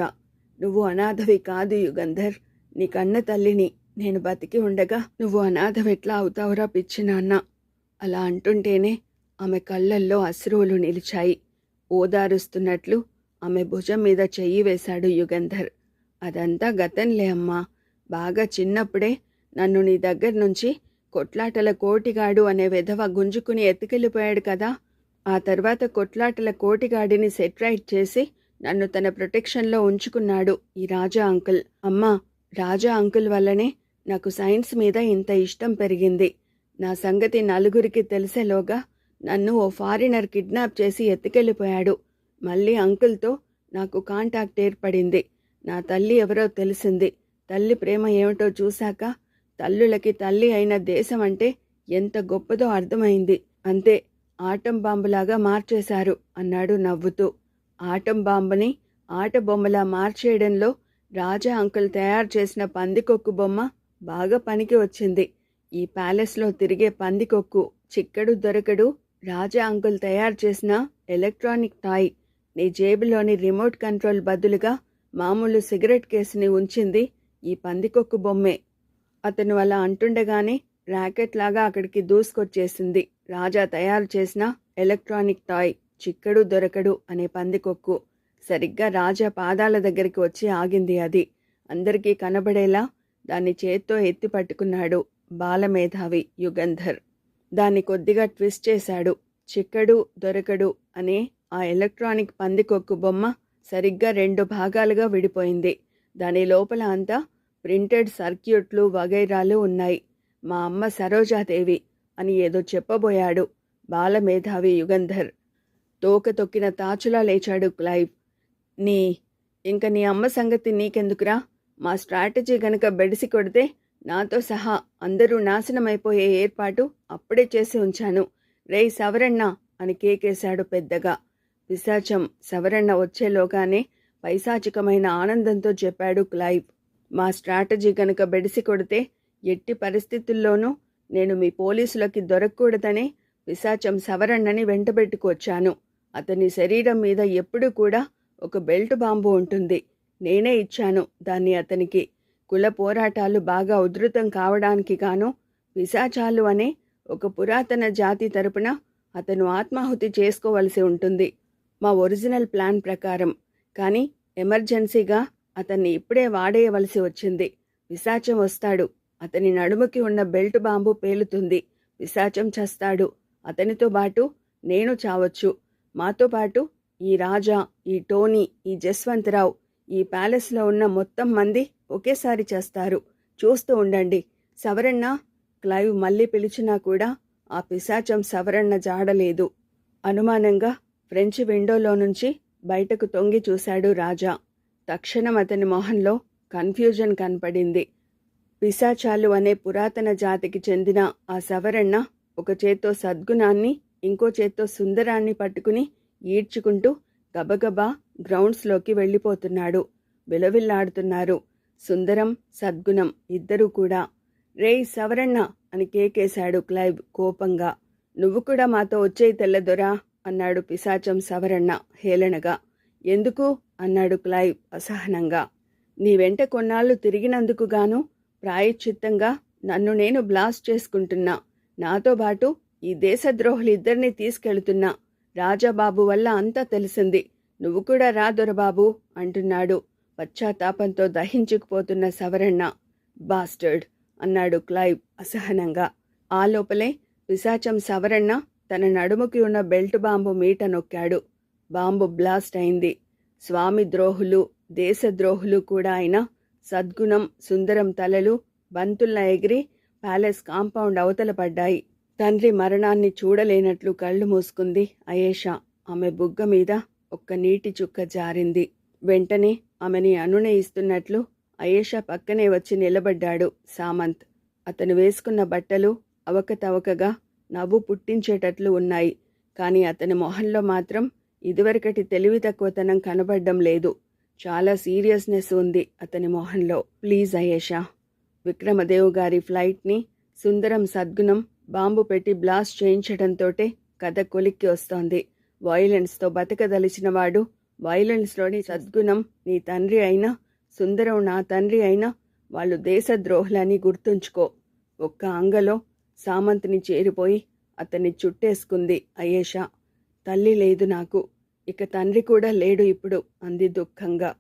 నువ్వు అనాథవి కాదు యుగంధర్, నీ కన్న తల్లిని. నేను బతికి ఉండగా నువ్వు అనాథవెట్లా అవుతావురా పిచ్చి నాన్న. అలా అంటుంటేనే ఆమె కళ్ళల్లో అశ్రువులు నిలిచాయి. ఓదారుస్తున్నట్లు ఆమె భుజం మీద చెయ్యి వేశాడు యుగంధర్. అదంతా గతంలే అమ్మా. బాగా చిన్నప్పుడే నన్ను నీ దగ్గర నుంచి కొట్లాటల కోటిగాడు అనే వెధవ గుంజుకుని ఎత్తుకెళ్ళిపోయాడు కదా. ఆ తర్వాత కొట్లాటల కోటిగాడిని సెట్రైట్ చేసి నన్ను తన ప్రొటెక్షన్లో ఉంచుకున్నాడు ఈ రాజా అంకుల్. అమ్మా, రాజా అంకుల్ వల్లనే నాకు సైన్స్ మీద ఇంత ఇష్టం పెరిగింది. నా సంగతి నలుగురికి తెలిసేలోగా నన్ను ఓ ఫారినర్ కిడ్నాప్ చేసి ఎత్తుకెళ్ళిపోయాడు. మళ్ళీ అంకుల్తో నాకు కాంటాక్ట్ ఏర్పడింది. నా తల్లి ఎవరో తెలిసింది. తల్లి ప్రేమ ఏమిటో చూశాక తల్లులకి తల్లి అయిన దేశం అంటే ఎంత గొప్పదో అర్థమైంది. అంతే, ఆటం బాంబులాగా మార్చేశారు అన్నాడు నవ్వుతూ. ఆటం బాంబుని ఆట బొమ్మలా మార్చేయడంలో రాజా అంకుల్ తయారు చేసిన పందికొక్కు బొమ్మ బాగా పనికి వచ్చింది. ఈ ప్యాలెస్లో తిరిగే పందికొక్కు చిక్కడు దొరకడు రాజా అంకుల్ తయారు చేసిన ఎలక్ట్రానిక్ టాయ్. నీ జేబులోని రిమోట్ కంట్రోల్ బదులుగా మామూలు సిగరెట్ కేసుని ఉంచింది ఈ పందికొక్కు బొమ్మే. అతను అలా అంటుండగానే ర్యాకెట్ లాగా అక్కడికి దూసుకొచ్చేసింది రాజా తయారు చేసిన ఎలక్ట్రానిక్ టాయ్ చిక్కడు దొరకడు అనే పందికొక్కు. సరిగ్గా రాజా పాదాల దగ్గరికి వచ్చి ఆగింది అది. అందరికీ కనబడేలా దాన్ని చేత్తో ఎత్తి పట్టుకున్నాడు బాలమేధావి యుగంధర్. దాన్ని కొద్దిగా ట్విస్ట్ చేశాడు. చిక్కడు దొరకడు అనే ఆ ఎలక్ట్రానిక్ పందికొక్కు బొమ్మ సరిగ్గా 2 భాగాలుగా విడిపోయింది. దాని లోపల అంతా ప్రింటెడ్ సర్క్యూట్లు వగైరాలు ఉన్నాయి. మా అమ్మ సరోజాదేవి అని ఏదో చెప్పబోయాడు బాలమేధావి యుగంధర్. తోక తొక్కిన తాచులా లేచాడు క్లైవ్. ఇంక నీ అమ్మ సంగతి నీకెందుకురా? మా స్ట్రాటజీ గనక బెడిసి కొడితే నాతో సహా అందరూ నాశనమైపోయే ఏర్పాటు అప్పుడే చేసి ఉంచాను. రేయ్ సవరಣ್ణ అని కేకేశాడు పెద్దగా. పిశాచం సవరಣ್ణ వచ్చేలోగానే పైశాచికమైన ఆనందంతో చెప్పాడు క్లైవ్. మా స్ట్రాటజీ గనక బెడిసి కొడితే ఎట్టి పరిస్థితుల్లోనూ నేను మీ పోలీసులకి దొరకకూడదనే పిశాచం సవరಣ್ಣని వెంటబెట్టుకొచ్చాను. అతని శరీరం మీద ఎప్పుడూ కూడా ఒక బెల్ట్ బాంబు ఉంటుంది. నేనే ఇచ్చాను దాన్ని అతనికి. కుల పోరాటాలు బాగా ఉధృతం కావడానికి గాను పిశాచాలు అనే ఒక పురాతన జాతి తరపున అతను ఆత్మాహుతి చేసుకోవలసి ఉంటుంది మా ఒరిజినల్ ప్లాన్ ప్రకారం. కానీ ఎమర్జెన్సీగా అతన్ని ఇప్పుడే వాడేయవలసి వచ్చింది. పిశాచం వస్తాడు, అతని నడుముకి ఉన్న బెల్ట్ బాంబు పేలుతుంది. పిశాచం చస్తాడు, అతనితో పాటు నేను చావచ్చు. మాతో పాటు ఈ రాజా, ఈ టోనీ, ఈ జస్వంతరావు, ఈ ప్యాలెస్లో ఉన్న మొత్తం మంది ఒకేసారి చేస్తారు. చూస్తూ ఉండండి. సవరಣ್ణ క్లైవ్ మళ్ళీ పిలిచినా కూడా ఆ పిశాచం సవరಣ್ణ జాడలేదు. అనుమానంగా ఫ్రెంచ్ విండోలో నుంచి బయటకు తొంగి చూశాడు రాజా. తక్షణం అతని మొహంలో కన్ఫ్యూజన్ కనపడింది. పిశాచాలు అనే పురాతన జాతికి చెందిన ఆ సవరಣ್ణ ఒక చేత్తో సద్గుణాన్ని, ఇంకో చేత్తో సుందరాన్ని పట్టుకుని ఈడ్చుకుంటూ గబగబా గ్రౌండ్స్లోకి వెళ్ళిపోతున్నాడు. విలవిల్లాడుతున్నారు సుందరం, సద్గుణం ఇద్దరూ కూడా. రేయ్ సవరಣ್ణ అని కేకేశాడు క్లైవ్ కోపంగా. నువ్వు కూడా మాతో వచ్చేయి తెల్లదొరా అన్నాడు పిశాచం సవరಣ್ణ హేళనగా. ఎందుకు అన్నాడు క్లైవ్ అసహనంగా. నీ వెంట కొన్నాళ్ళు తిరిగినందుకు గాను ప్రాయశ్చిత్తంగా నన్ను నేను బ్లాస్ట్ చేసుకుంటున్నా. నాతో పాటు ఈ దేశద్రోహులిద్దరినీ తీసుకెళ్తున్నా. రాజాబాబు వల్ల అంతా తెలిసింది. నువ్వు కూడా రా దొరబాబు అంటున్నాడు పశ్చాత్తాపంతో దహించుకుపోతున్న సవరಣ್ణ. బాస్టర్డ్ అన్నాడు క్లైవ్ అసహనంగా. ఆ లోపలే పిశాచం సవరಣ್ణ తన నడుముకి ఉన్న బెల్ట్ బాంబు మీట నొక్కాడు. బాంబు బ్లాస్ట్ అయింది. స్వామి ద్రోహులు, దేశద్రోహులు కూడా అయిన సద్గుణం, సుందరం తలలు బంతుల్లా ఎగిరి ప్యాలెస్ కాంపౌండ్ అవతల పడ్డాయి. తండ్రి మరణాన్ని చూడలేనట్లు కళ్ళు మూసుకుంది అయేషా. ఆమె బుగ్గ మీద ఒక్క నీటి చుక్క జారింది. వెంటనే ఆమెని అనునయిస్తున్నట్లు అయేషా పక్కనే వచ్చి నిలబడ్డాడు సామంత్. అతను వేసుకున్న బట్టలు అవకతవకగా నవ్వు పుట్టించేటట్లు ఉన్నాయి. కానీ అతని మొహంలో మాత్రం ఇదివరకటి తెలివి తక్కువతనం కనబడ్డం లేదు. చాలా సీరియస్నెస్ ఉంది అతని మొహంలో. ప్లీజ్ అయేషా, విక్రమదేవ్ గారి ఫ్లైట్ని సుందరం, సద్గుణం బాంబు పెట్టి బ్లాస్ట్ చేయించడంతోటే కథ కొలిక్కి వస్తోంది. వైలెన్స్తో బతకదలిచిన వాడు, వైలెన్స్లోని సద్గుణం నీ తండ్రి అయినా, సుందరం నా తండ్రి అయినా వాళ్ళు దేశద్రోహులని గుర్తుంచుకో. ఒక్క అంగలో సామంత్ని చేరిపోయి అతన్ని చుట్టేసుకుంది అయేషా. తల్లి లేదు నాకు, ఇక తండ్రి కూడా లేడు ఇప్పుడు అంది దుఃఖంగా.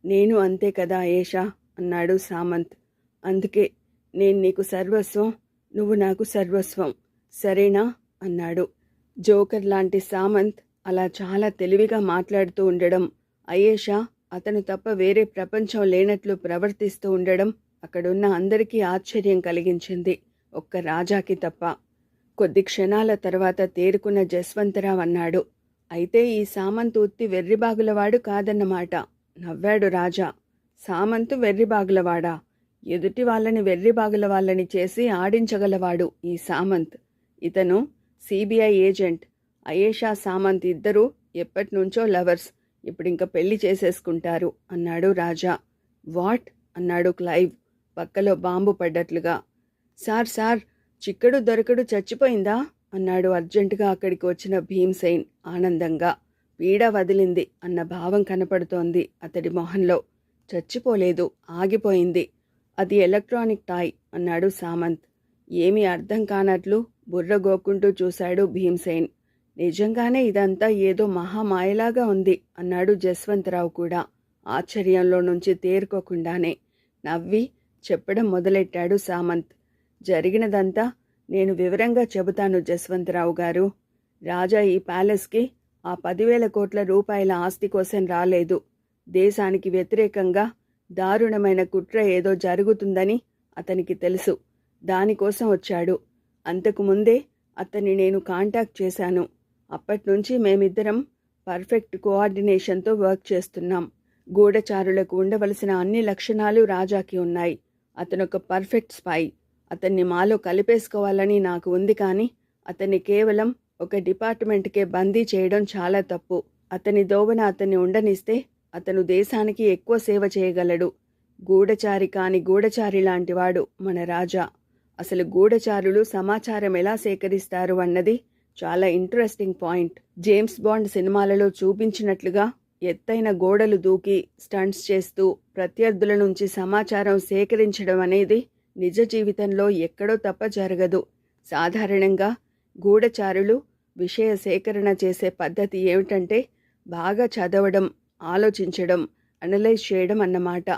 నేను అంతే కదా అయేషా అన్నాడు సామంత్. అందుకే నేను నీకు సర్వస్వం, నువ్వు నాకు సర్వస్వం, సరేనా అన్నాడు. జోకర్ లాంటి సామంత్ అలా చాలా తెలివిగా మాట్లాడుతూ ఉండడం, అయేషా అతను తప్ప వేరే ప్రపంచం లేనట్లు ప్రవర్తిస్తూ ఉండడం అక్కడున్న అందరికీ ఆశ్చర్యం కలిగించింది, ఒక్క రాజాకి తప్ప. కొద్ది క్షణాల తర్వాత తేరుకున్న జస్వంతరావు అన్నాడు, అయితే ఈ సామంత్ ఉత్తి వెర్రిబాగులవాడు కాదన్నమాట. నవ్వాడు రాజా. సామంతు వెర్రిబాగులవాడా? ఎదుటి వాళ్ళని వెర్రిబాగుల వాళ్ళని చేసి ఆడించగలవాడు ఈ సామంత్. ఇతను సిబిఐ ఏజెంట్. అయేషా, సామంత్ ఇద్దరూ ఎప్పటినుంచో లవర్స్. ఇప్పుడింక పెళ్లి చేసేసుకుంటారు అన్నాడు రాజా. వాట్ అన్నాడు క్లైవ్ పక్కలో బాంబు పడ్డట్లుగా. సార్ చిక్కడు దొరకడు చచ్చిపోయిందా అన్నాడు అర్జెంటుగా అక్కడికి వచ్చిన భీమ్సేన్ ఆనందంగా. పీడ వదిలింది అన్న భావం కనపడుతోంది అతడి మొహంలో. చచ్చిపోలేదు, ఆగిపోయింది. అది ఎలక్ట్రానిక్ టాయ్ అన్నాడు సామంత్. ఏమీ అర్థం కానట్లు బుర్ర గోక్కుంటూ చూశాడు భీమ్సేన్. నిజంగానే ఇదంతా ఏదో మహామాయలాగా ఉంది అన్నాడు జస్వంతరావు కూడా ఆశ్చర్యంలో నుంచి తేరుకోకుండానే. నవ్వి చెప్పడం మొదలెట్టాడు సామంత్. జరిగినదంతా నేను వివరంగా చెబుతాను జస్వంతరావు గారు. రాజా ఈ ప్యాలెస్కి ఆ 10,000 కోట్ల రూపాయల ఆస్తి కోసం రాలేదు. దేశానికి వ్యతిరేకంగా దారుణమైన కుట్ర ఏదో జరుగుతుందని అతనికి తెలుసు. దానికోసం వచ్చాడు. అంతకుముందే అతన్ని నేను కాంటాక్ట్ చేశాను. అప్పట్నుంచి మేమిద్దరం పర్ఫెక్ట్ కోఆర్డినేషన్తో వర్క్ చేస్తున్నాం. గూఢచారులకు ఉండవలసిన అన్ని లక్షణాలు రాజాకి ఉన్నాయి. అతనొక పర్ఫెక్ట్ స్పై. అతన్ని మాలో కలిపేసుకోవాలని నాకు ఉంది, కానీ అతన్ని కేవలం ఒక డిపార్ట్మెంట్కే బందీ చేయడం చాలా తప్పు. అతని దోవన అతన్ని ఉండనిస్తే అతను దేశానికి ఎక్కువ సేవ చేయగలడు. గూఢచారి కాని గూఢచారి లాంటివాడు మన రాజా. అసలు గూఢచారులు సమాచారం ఎలా సేకరిస్తారు అన్నది చాలా ఇంట్రెస్టింగ్ పాయింట్. జేమ్స్ బాండ్ సినిమాలలో చూపించినట్లుగా ఎత్తైన గోడలు దూకి స్టంట్స్ చేస్తూ ప్రత్యర్థుల నుంచి సమాచారం సేకరించడం అనేది నిజ జీవితంలో ఎక్కడో తప్ప జరగదు. సాధారణంగా గూఢచారులు విషయ సేకరణ చేసే పద్ధతి ఏమిటంటే బాగా చదవడం, ఆలోచించడం, అనలైజ్ చేయడం అన్నమాట.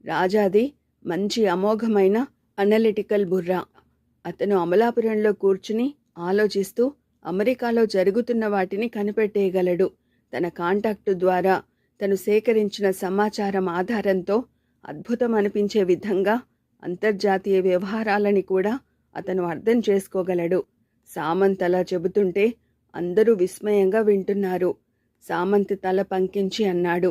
రాజాది మంచి అమోఘమైన అనలిటికల్ బుర్ర. అతను అమలాపురంలో కూర్చుని ఆలోచిస్తూ అమెరికాలో జరుగుతున్న వాటిని కనిపెట్టేయగలడు. తన కాంటాక్టు ద్వారా తను సేకరించిన సమాచారం ఆధారంతో అద్భుతం అనిపించే విధంగా అంతర్జాతీయ వ్యవహారాలని కూడా అతను అర్థం చేసుకోగలడు. సామంత్ అలా చెబుతుంటే అందరూ విస్మయంగా వింటున్నారు. సామంత్ తల పంకించి అన్నాడు,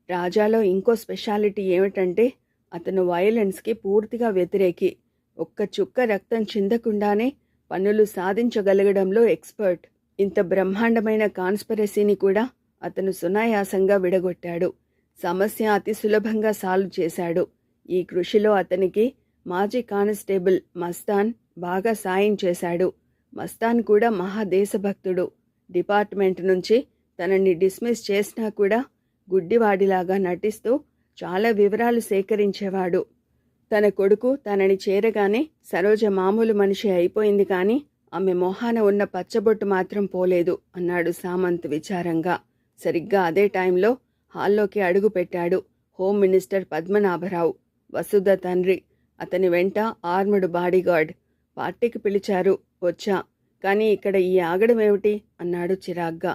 రాజాలో ఇంకో స్పెషాలిటీ ఏమిటంటే అతను వయలెన్స్కి పూర్తిగా వ్యతిరేకి. ఒక్క చుక్క రక్తం చిందకుండానే పనులు సాధించగలగడంలో ఎక్స్పర్ట్. ఇంత బ్రహ్మాండమైన కాన్స్పిరసీని కూడా అతను సునాయాసంగా విడగొట్టాడు. సమస్య అతి సులభంగా సాల్వ్ చేశాడు. ఈ కృషిలో అతనికి మాజీ కానిస్టేబుల్ మస్తాన్ బాగా సాయం చేశాడు. మస్తాన్ కూడా మహాదేశభక్తుడు. డిపార్ట్మెంట్ నుంచి తనని డిస్మిస్ చేసినా కూడా గుడ్డివాడిలాగా నటిస్తూ చాలా వివరాలు సేకరించేవాడు. తన కొడుకు తనని చేరగానే సరోజ మామూలు మనిషి అయిపోయింది, కానీ ఆమె మొహాన ఉన్న పచ్చబొట్టు మాత్రం పోలేదు అన్నాడు సామంత్ విచారంగా. సరిగ్గా అదే టైంలో హాల్లోకి అడుగు పెట్టాడు హోమ్ మినిస్టర్ పద్మనాభరావు, వసుధ తండ్రి. అతని వెంట ఆర్మడ్ బాడీగార్డ్. పార్టీకి పిలిచారు, వచ్చా. కానీ ఇక్కడ ఈ ఆగడమేమిటి అన్నాడు చిరాగ్గా.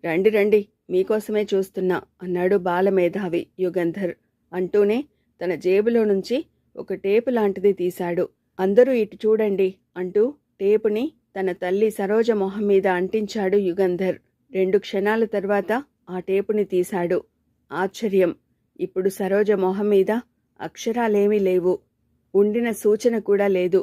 రండి మీకోసమే చూస్తున్నా అన్నాడు బాలమేధావి యుగంధర్ అంటూనే తన జేబులో నుంచి ఒక టేపు లాంటిది తీశాడు. అందరూ ఇటు చూడండి అంటూ టేపుని తన తల్లి సరోజ మొహం మీద అంటించాడు యుగంధర్. 2 క్షణాల తర్వాత ఆ టేపుని తీశాడు. ఆశ్చర్యం, ఇప్పుడు సరోజ మొహం మీద అక్షరాలేమీ లేవు. ఉండిన సూచన కూడా లేదు.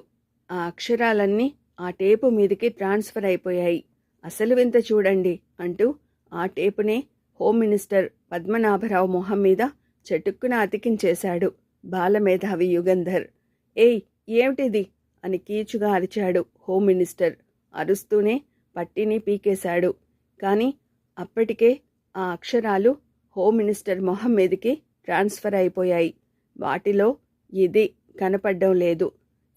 ఆ అక్షరాలన్నీ ఆ టేపు మీదికి ట్రాన్స్ఫర్ అయిపోయాయి. అసలు వింత చూడండి అంటూ ఆ టేపునే హోమ్ మినిస్టర్ పద్మనాభరావు మొహం మీద చటుక్కున అతికించేశాడు బాలమేధావి యుగంధర్. ఏయ్, ఏమిటిది అని కీచుగా అరిచాడు హోమ్ మినిస్టర్. అరుస్తూనే పట్టిని పీకేశాడు. కానీ అప్పటికే ఆ అక్షరాలు హోమ్ మినిస్టర్ మొహం మీదికి ట్రాన్స్ఫర్ అయిపోయాయి. వాటిలో ఇది కనపడ్డం లేదు.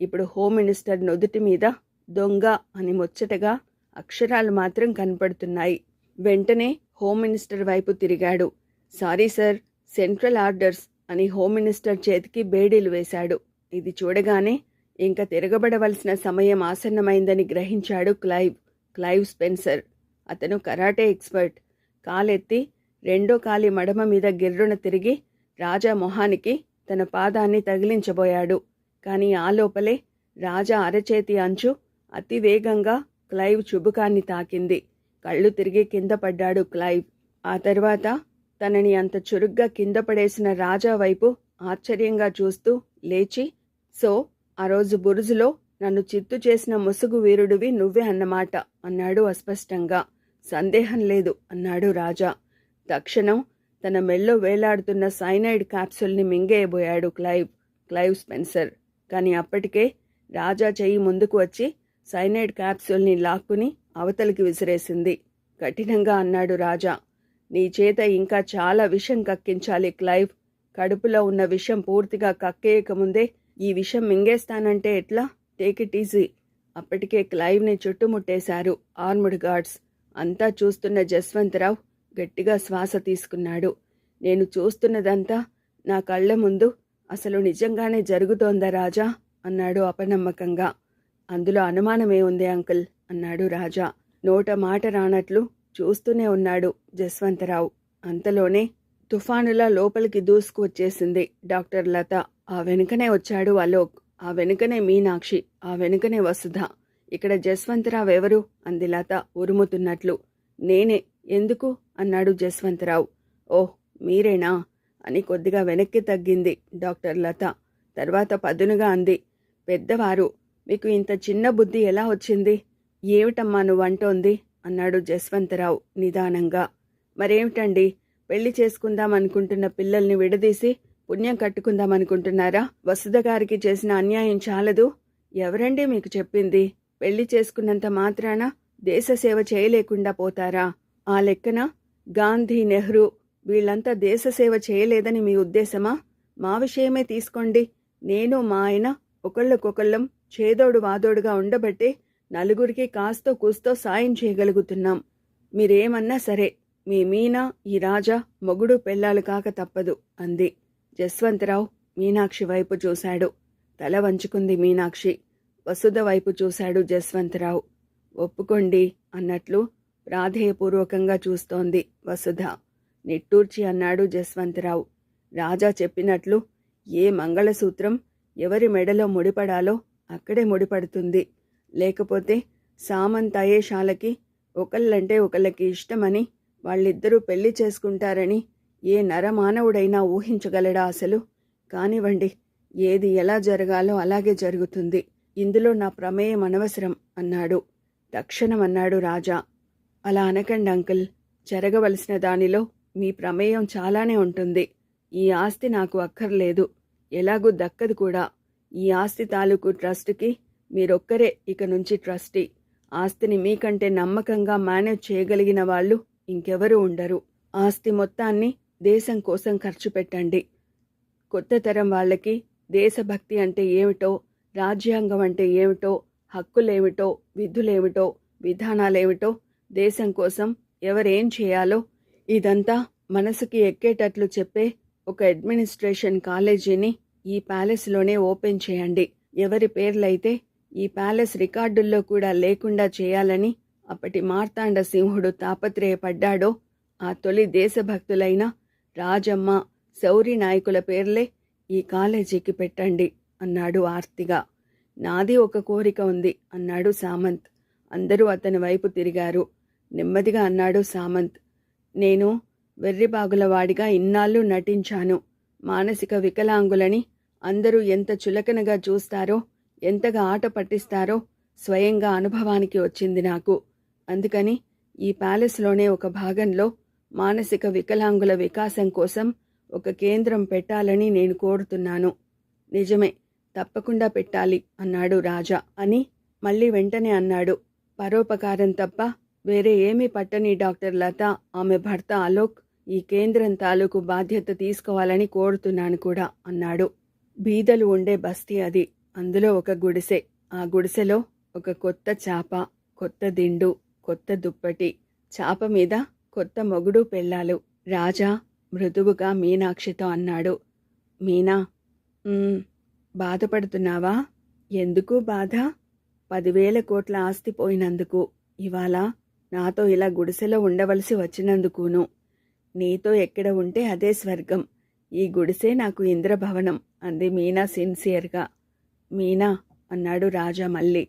ఇప్పుడు హోమ్ మినిస్టర్ నుదుటి మీద దొంగ అని ముచ్చటగా అక్షరాలు మాత్రం కనపడుతున్నాయి. వెంటనే హోమ్ మినిస్టర్ వైపు తిరిగాడు. సారీ సార్, సెంట్రల్ ఆర్డర్స్ అని హోమ్ మినిస్టర్ చేతికి బేడీలు వేశాడు. ఇది చూడగానే ఇంకా తిరగబడవలసిన సమయం ఆసన్నమైందని గ్రహించాడు క్లైవ్ స్పెన్సర్. అతను కరాటే ఎక్స్పర్ట్. కాలెత్తి 2వ కాలి మడమ మీద గిర్రున తిరిగి రాజా మొహానికి తన పాదాన్ని తగిలించబోయాడు. కానీ ఆ లోపలే రాజా అరచేతి అంచు అతి వేగంగా క్లైవ్ చుబుకాన్ని తాకింది. కళ్ళు తిరిగి కింద పడ్డాడు క్లైవ్. ఆ తర్వాత తనని అంత చురుగ్గా కింద పడేసిన రాజా వైపు ఆశ్చర్యంగా చూస్తూ లేచి, సో ఆ రోజు బురుజులో నన్ను చిత్తు చేసిన ముసుగు వీరుడివి నువ్వే అన్నమాట అన్నాడు అస్పష్టంగా. సందేహం లేదు అన్నాడు రాజా. తక్షణం తన మెళ్ళో వేలాడుతున్న సైనైడ్ క్యాప్సూల్ని మింగేయబోయాడు క్లైవ్ స్పెన్సర్. కానీ అప్పటికే రాజా చెయ్యి ముందుకు వచ్చి సైనైడ్ క్యాప్సూల్ని లాక్కుని అవతలికి విసిరేసింది. కఠినంగా అన్నాడు రాజా, నీ చేత ఇంకా చాలా విషం కక్కించాలి క్లైవ్. కడుపులో ఉన్న విషం పూర్తిగా కక్కేయకముందే ఈ విషం మింగేస్తానంటే ఎట్లా? Take it easy. అప్పటికే క్లైవ్ని చుట్టుముట్టేశారు ఆర్మ్డ్ గార్డ్స్. అంతా చూస్తున్న జస్వంతరావు గట్టిగా శ్వాస తీసుకున్నాడు. నేను చూస్తున్నదంతా నా కళ్ళ ముందు అసలు నిజంగానే జరుగుతోందా రాజా? అన్నాడు అపనమ్మకంగా. అందులో అనుమానమే ఉంది అంకుల్ అన్నాడు రాజా. నోట మాట రానట్లు చూస్తూనే ఉన్నాడు జస్వంతరావు. అంతలోనే తుఫానులా లోపలికి దూసుకు వచ్చేసింది డాక్టర్ లత. ఆ వెనుకనే వచ్చాడు అలోక్. ఆ వెనుకనే మీనాక్షి. ఆ వెనుకనే వసుధ. ఇక్కడ జస్వంతరావు ఎవరు? అంది లత ఉరుముతున్నట్లు. నేనే. ఎందుకు? అన్నాడు జస్వంతరావు. ఓహ్, మీరేనా అని కొద్దిగా వెనక్కి తగ్గింది డాక్టర్ లత. తర్వాత పదునుగా అంది, పెద్దవారు, మీకు ఇంత చిన్న బుద్ధి ఎలా వచ్చింది? ఏమిటమ్మా నువ్వంటోంది? అన్నాడు జస్వంతరావు నిదానంగా. మరేమిటండి, పెళ్లి చేసుకుందామనుకుంటున్న పిల్లల్ని విడదీసి పుణ్యం కట్టుకుందామనుకుంటున్నారా? వసుధ గారికి చేసిన అన్యాయం చాలదు? ఎవరండి మీకు చెప్పింది? పెళ్లి చేసుకున్నంత మాత్రాన దేశసేవ చేయలేకుండా పోతారా? ఆ లెక్కన గాంధీ, నెహ్రూ వీళ్లంతా దేశసేవ చేయలేదని మీ ఉద్దేశమా? మా విషయమే తీసుకోండి. నేను మా ఆయన ఒకళ్ళకొకళ్ళం చేదోడు వాదోడుగా ఉండబట్టే నలుగురికి కాస్తో కూస్తో సాయం చేయగలుగుతున్నాం. మీరేమన్నా సరే, మీ మీనా ఈ రాజా మొగుడు పెళ్ళాలు కాక తప్పదు అంది. జస్వంతరావు మీనాక్షి వైపు చూశాడు. తల వంచుకుంది మీనాక్షి. వసుధ వైపు చూశాడు జస్వంతరావు. ఒప్పుకోండి అన్నట్లు ప్రాధేయపూర్వకంగా చూస్తోంది వసుధ. నిట్టూర్చి అన్నాడు జస్వంతరావు. రాజా చెప్పినట్లు ఏ మంగళసూత్రం ఎవరి మెడలో ముడిపడాలో అక్కడే ముడిపడుతుంది. లేకపోతే సామంత్ అయేషాలకి ఒకళ్ళంటే ఒకళ్ళకి ఇష్టమని వాళ్ళిద్దరూ పెళ్లి చేసుకుంటారని ఏ నరమానవుడైనా ఊహించగలడా అసలు? కానివ్వండి, ఏది ఎలా జరగాలో అలాగే జరుగుతుంది. ఇందులో నా ప్రమేయం అనవసరం అన్నాడు. తక్షణం అన్నాడు రాజా. అలా అనకండి అంకుల్. జరగవలసిన దానిలో మీ ప్రమేయం చాలానే ఉంటుంది. ఈ ఆస్తి నాకు అక్కర్లేదు, ఎలాగూ దక్కదు కూడా. ఈ ఆస్తి తాలూకు ట్రస్టుకి మీరొక్కరే ఇక నుంచి ట్రస్టీ. ఆస్తిని మీకంటే నమ్మకంగా మేనేజ్ చేయగలిగిన వాళ్ళు ఇంకెవరూ ఉండరు. ఆస్తి మొత్తాన్ని దేశం కోసం ఖర్చు పెట్టండి. కొత్త తరం వాళ్ళకి దేశభక్తి అంటే ఏమిటో, రాజ్యాంగం అంటే ఏమిటో, హక్కులేమిటో, విధులేమిటో, విధానాలేమిటో, దేశం కోసం ఎవరేం చేయాలో ఇదంతా మనసుకి ఎక్కేటట్లు చెప్పే ఒక అడ్మినిస్ట్రేషన్ కాలేజీని ఈ ప్యాలెస్లోనే ఓపెన్ చేయండి. ఎవరి పేర్లైతే ఈ ప్యాలెస్ రికార్డుల్లో కూడా లేకుండా చేయాలని అప్పటి మార్తాండ సింహుడు తాపత్రయపడ్డాడో ఆ తొలి దేశభక్తులైన రాజమ్మ, శౌరి నాయకుల పేర్లే ఈ కాలేజీకి పెట్టండి అన్నాడు ఆర్తిగా. నాది ఒక కోరిక ఉంది అన్నాడు సామంత్. అందరూ అతని వైపు తిరిగారు. నెమ్మదిగా అన్నాడు సామంత్. నేను వెర్రిబాగులవాడిగా ఇన్నాళ్ళు నటించాను. మానసిక వికలాంగులని అందరూ ఎంత చులకనగా చూస్తారో, ఎంతగా ఆట పట్టిస్తారో స్వయంగా అనుభవానికి వచ్చింది నాకు. అందుకని ఈ ప్యాలెస్లోనే ఒక భాగంలో మానసిక వికలాంగుల వికాసం కోసం ఒక కేంద్రం పెట్టాలని నేను కోరుతున్నాను. నిజమే, తప్పకుండా పెట్టాలి అన్నాడు రాజా. అని మళ్ళీ వెంటనే అన్నాడు, పరోపకారం తప్ప వేరే ఏమీ పట్టని డాక్టర్ లత, ఆమె భర్త అలోక్ ఈ కేంద్రం తాలూకు బాధ్యత తీసుకోవాలని కోరుతున్నాను కూడా అన్నాడు. బీదలు ఉండే బస్తీ అది. అందులో ఒక గుడిసె. ఆ గుడిసెలో ఒక కొత్త చాప, కొత్త దిండు, కొత్త దుప్పటి, చాప మీద కొత్త మొగుడు పెళ్ళాలు. రాజా మృదువుగా మీనాక్షితో అన్నాడు. మీనా, బాధపడుతున్నావా? ఎందుకు బాధ? 10,000 కోట్ల ఆస్తి పోయినందుకు, ఇవాళ నాతో ఇలా గుడిసెలో ఉండవలసి వచ్చినందుకును. నీతో ఎక్కడ ఉంటే అదే స్వర్గం. ఈ గుడిసే నాకు ఇంద్రభవనం అంది మీనా సిన్సియర్గా. మీనా అన్నాడు రాజా మళ్ళీ.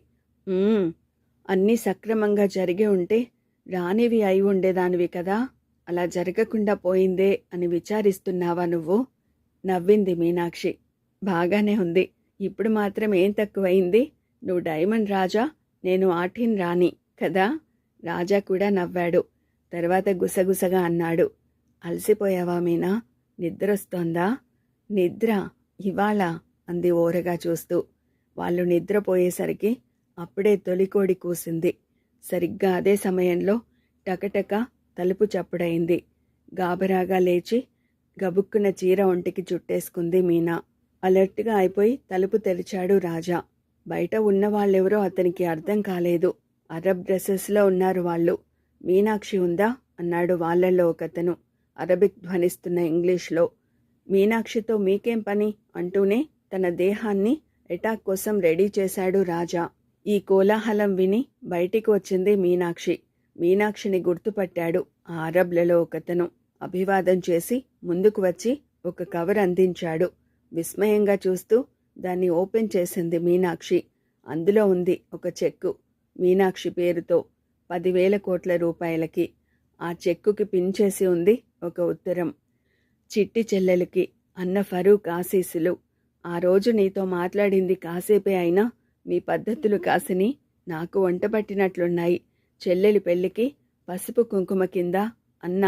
అన్నీ సక్రమంగా జరిగి ఉంటే రానివి అయి ఉండేదానివి కదా. అలా జరగకుండా పోయిందే అని విచారిస్తున్నావా నువ్వు? నవ్వింది మీనాక్షి. బాగానే ఉంది. ఇప్పుడు మాత్రం ఏం తక్కువైంది? నువ్వు డైమండ్ రాజా, నేను ఆఠీన్ రాణి కదా. రాజా కూడా నవ్వాడు. తర్వాత గుసగుసగా అన్నాడు, అలసిపోయావా మీనా? నిద్రొస్తోందా? నిద్ర ఇవాళ అంది ఓరగా చూస్తూ. వాళ్ళు నిద్రపోయేసరికి అప్పుడే తొలికోడి కూసింది. సరిగ్గా అదే సమయంలో టకటక తలుపు చప్పుడయింది. గాబరాగా లేచి గబుక్కున చీర ఒంటికి చుట్టేసుకుంది మీనా. అలర్ట్గా అయిపోయి తలుపు తెరిచాడు రాజా. బయట ఉన్నవాళ్ళెవరో అతనికి అర్థం కాలేదు. అరబ్ డ్రెస్సెస్లో ఉన్నారు వాళ్ళు. మీనాక్షి ఉందా? అన్నాడు వాళ్ళల్లో ఒకతను అరబిక్ ధ్వనిస్తున్న ఇంగ్లీష్లో. మీనాక్షితో మీకేం పని అంటూనే తన దేహాన్ని ఎటాక్ కోసం రెడీ చేశాడు రాజా. ఈ కోలాహలం విని బయటికి వచ్చింది మీనాక్షి. మీనాక్షిని గుర్తుపట్టాడు ఆ అరబ్లలో ఒకతను. అభివాదం చేసి ముందుకు వచ్చి ఒక కవర్ అందించాడు. విస్మయంగా చూస్తూ దాన్ని ఓపెన్ చేసింది మీనాక్షి. అందులో ఉంది ఒక చెక్కు, మీనాక్షి పేరుతో 10,000 కోట్ల రూపాయలకి. ఆ చెక్కుకి పిన్ చేసి ఉంది ఒక ఉత్తరం. చిట్టి చెల్లెలికి అన్న ఫరూక్ ఆశీస్సులు. ఆ రోజు నీతో మాట్లాడింది కాసేపే అయినా మీ పద్ధతులు కాసిని నాకు వంటపట్టినట్లున్నాయి. చెల్లెలి పెళ్లికి పసుపు కుంకుమ కింద అన్న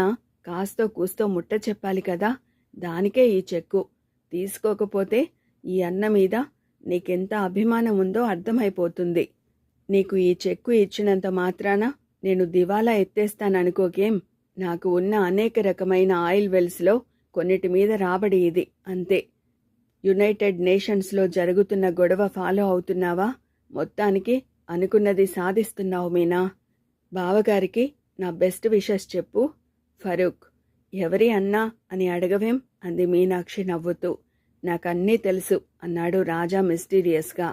కాస్తో కూస్తో ముట్ట చెప్పాలి కదా, దానికే ఈ చెక్కు. తీసుకోకపోతే ఈ అన్న మీద నీకెంత అభిమానం ఉందో అర్థమైపోతుంది. నీకు ఈ చెక్కు ఇచ్చినంత మాత్రాన నేను దివాలా ఎత్తేస్తాననుకోకేం. నాకు ఉన్న అనేక రకమైన ఆయిల్ వెల్స్లో కొన్నిటి మీద రాబడి ఇది, అంతే. యునైటెడ్ నేషన్స్లో జరుగుతున్న గొడవ ఫాలో అవుతున్నావా? మొత్తానికి అనుకున్నది సాధిస్తున్నావు మీనా. బావగారికి నా బెస్ట్ విషెస్ చెప్పు. ఫరూక్. ఎవరి అన్నా అని అడగవేం అంది మీనాక్షి నవ్వుతూ. నాకన్నీ తెలుసు అన్నాడు రాజా మిస్టీరియస్గా.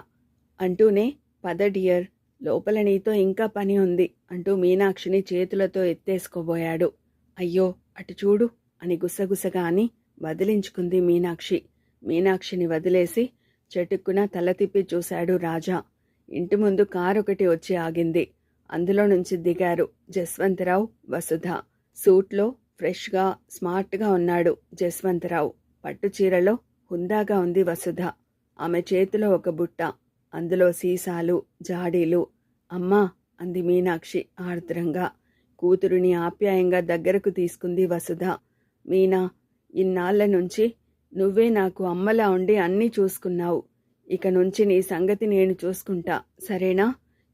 అంటూనే పద డియర్, లోపల నీతో ఇంకా పని ఉంది అంటూ మీనాక్షిని చేతులతో ఎత్తేసుకోబోయాడు. అయ్యో అటు చూడు అని గుసగుసగా అని వదిలించుకుంది మీనాక్షి. మీనాక్షిని వదిలేసి చటుక్కున తల తిప్పి చూశాడు రాజా. ఇంటి ముందు కారొకటి వచ్చి ఆగింది. అందులో నుంచి దిగారు జస్వంతరావు, వసుధ. సూట్లో ఫ్రెష్గా స్మార్ట్గా ఉన్నాడు జస్వంతరావు. పట్టుచీరలో హుందాగా ఉంది వసుధ. ఆమె చేతిలో ఒక బుట్ట, అందులో సీసాలు, జాడీలు. అమ్మా అంది మీనాక్షి ఆర్ద్రంగా. కూతురుని ఆప్యాయంగా దగ్గరకు తీసుకుంది వసుధ. మీనా, ఇన్నాళ్ల నుంచి నువ్వే నాకు అమ్మలా ఉండి అన్నీ చూసుకున్నావు. ఇక నుంచి నీ సంగతి నేను చూసుకుంటా, సరేనా?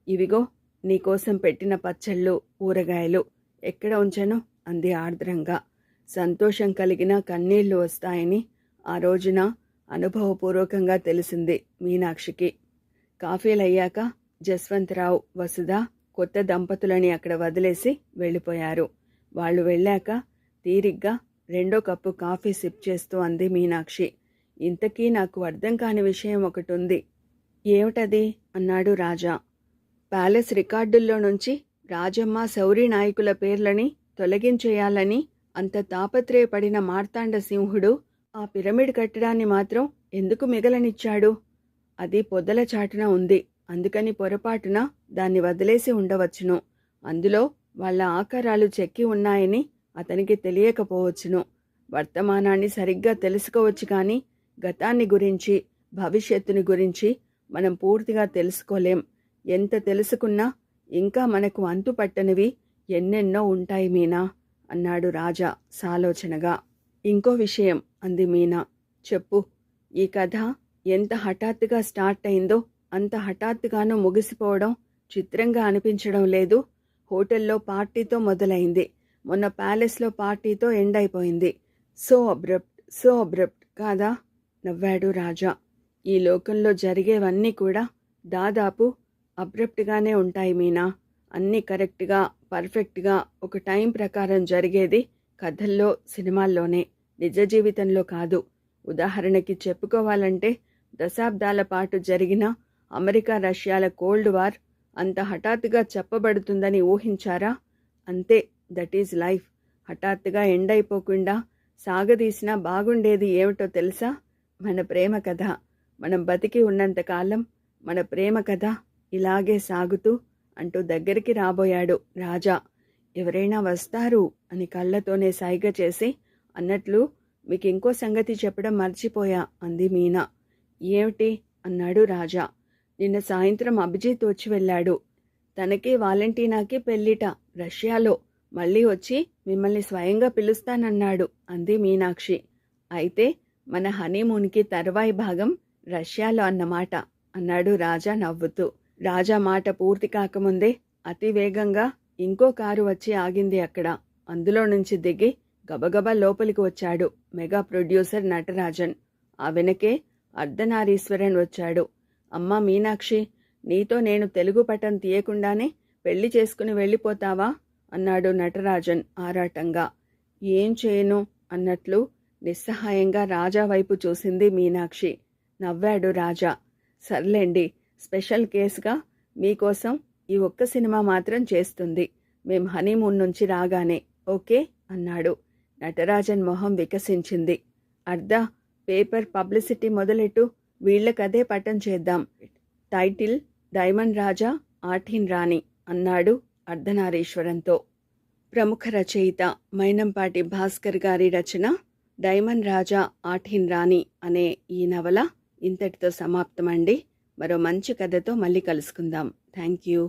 ఇవిగో నీకోసం పెట్టిన పచ్చళ్ళు, ఊరగాయలు. ఎక్కడ ఉంచను అంది ఆర్ద్రంగా. సంతోషం కలిగిన కన్నీళ్లు వస్తాయని ఆ రోజున అనుభవపూర్వకంగా తెలిసింది మీనాక్షికి. కాఫీలయ్యాక జస్వంతరావు, వసుధ కొత్త దంపతులని అక్కడ వదిలేసి వెళ్ళిపోయారు. వాళ్ళు వెళ్ళాక తీరిగ్గా 2వ కప్పు కాఫీ సిప్ చేస్తూ అంది మీనాక్షి. ఇంతకీ నాకు అర్థం కాని విషయం ఒకటుంది. ఏమిటది అన్నాడు రాజా. ప్యాలెస్ రికార్డుల్లో నుంచి రాజమ్మ, శౌరి నాయకుల పేర్లని తొలగించేయాలని అంత తాపత్రయపడిన మార్తాండ సింహుడు ఆ పిరమిడ్ కట్టడాన్ని మాత్రం ఎందుకు మిగలనిచ్చాడు? అది పొదల చాటున ఉంది, అందుకని పొరపాటున దాన్ని వదిలేసి ఉండవచ్చును. అందులో వాళ్ళ ఆకారాలు చెక్కి ఉన్నాయని అతనికి తెలియకపోవచ్చును. వర్తమానాన్ని సరిగ్గా తెలుసుకోవచ్చు కానీ గతాన్ని గురించి, భవిష్యత్తుని గురించి మనం పూర్తిగా తెలుసుకోలేం. ఎంత తెలుసుకున్నా ఇంకా మనకు అంతుపట్టనివి ఎన్నెన్నో ఉంటాయి మీనా అన్నాడు రాజా సాలోచనగా. ఇంకో విషయం అంది మీనా. చెప్పు. ఈ కథ ఎంత హఠాత్తుగా స్టార్ట్ అయిందో అంత హఠాత్తుగానూ ముగిసిపోవడం చిత్రంగా అనిపించడం లేదు? హోటల్లో పార్టీతో మొదలైంది, మొన్న ప్యాలెస్లో పార్టీతో ఎండ్ అయిపోయింది. సో అబ్రప్ట్ కాదా? నవ్వాడు రాజా. ఈ లోకంలో జరిగేవన్నీ కూడా దాదాపు అబ్రప్ట్గానే ఉంటాయి మీనా. అన్నీ కరెక్ట్గా, పర్ఫెక్ట్గా ఒక టైం ప్రకారం జరిగేది కథల్లో, సినిమాల్లోనే, నిజ జీవితంలో కాదు. ఉదాహరణకి చెప్పుకోవాలంటే దశాబ్దాల పాటు జరిగిన అమెరికా రష్యాల కోల్డ్ వార్ అంత హఠాత్తుగా చెప్పబడుతుందని ఊహించారా? అంతే, దట్ ఈజ్ లైఫ్. హఠాత్తుగా ఎండ్ అయిపోకుండా సాగదీసినా బాగుండేది ఏమిటో తెలుసా? మన ప్రేమ కథ. మనం బతికి ఉన్నంతకాలం మన ప్రేమ కథ ఇలాగే సాగుతూ అంటూ దగ్గరికి రాబోయాడు రాజా. ఎవరైనా వస్తారు అని కళ్ళతోనే సైగ చేసి అన్నట్లు మీకు ఇంకో సంగతి చెప్పడం మర్చిపోయా అంది మీనా. ఏమిటి అన్నాడు రాజా. నిన్న సాయంత్రం అభిజిత్ వచ్చి వెళ్ళాడు. తనకి వాలెంటీనాకి పెళ్ళిట రష్యాలో. మళ్ళీ వచ్చి మిమ్మల్ని స్వయంగా పిలుస్తానన్నాడు అంది మీనాక్షి. అయితే మన హనీమూన్కి తర్వాయి భాగం రష్యాలో అన్నమాట అన్నాడు రాజా నవ్వుతూ. రాజా మాట పూర్తి కాకముందే అతి వేగంగా ఇంకో కారు వచ్చి ఆగింది అక్కడ. అందులో నుంచి దిగి గబగబా లోపలికి వచ్చాడు మెగా ప్రొడ్యూసర్ నటరాజన్. ఆ వెనకే అర్ధనారీశ్వరన్ వచ్చాడు. అమ్మా మీనాక్షి, నీతో నేను తెలుగు పటం తీయకుండానే పెళ్లి చేసుకుని వెళ్ళిపోతావా అన్నాడు నటరాజన్ ఆరాటంగా. ఏం చేయను అన్నట్లు నిస్సహాయంగా రాజా వైపు చూసింది మీనాక్షి. నవ్వాడు రాజా. సర్లేండి, స్పెషల్ కేసుగా మీకోసం ఈ ఒక్క సినిమా మాత్రం చేస్తుంది మేం హనీమూన్ నుంచి రాగానే, ఓకే అన్నాడు. నటరాజన్ మొహం వికసించింది. అర్ధ పేపర్ పబ్లిసిటీ మొదలెట్టు, వీళ్ళకదే పటం చేద్దాం. టైటిల్ డైమండ్ రాజా ఆఠీన్ రాణి అన్నాడు అర్ధనారీశ్వరంతో. ప్రముఖ రచయిత మైనంపాటి భాస్కర్ గారి రచన డైమండ్ రాజా ఆఠీన్ రాణి అనే ఈ నవల ఇంతటితో సమాప్తమండి. మరో మంచి కథతో మళ్ళీ కలుసుకుందాం. Thank you.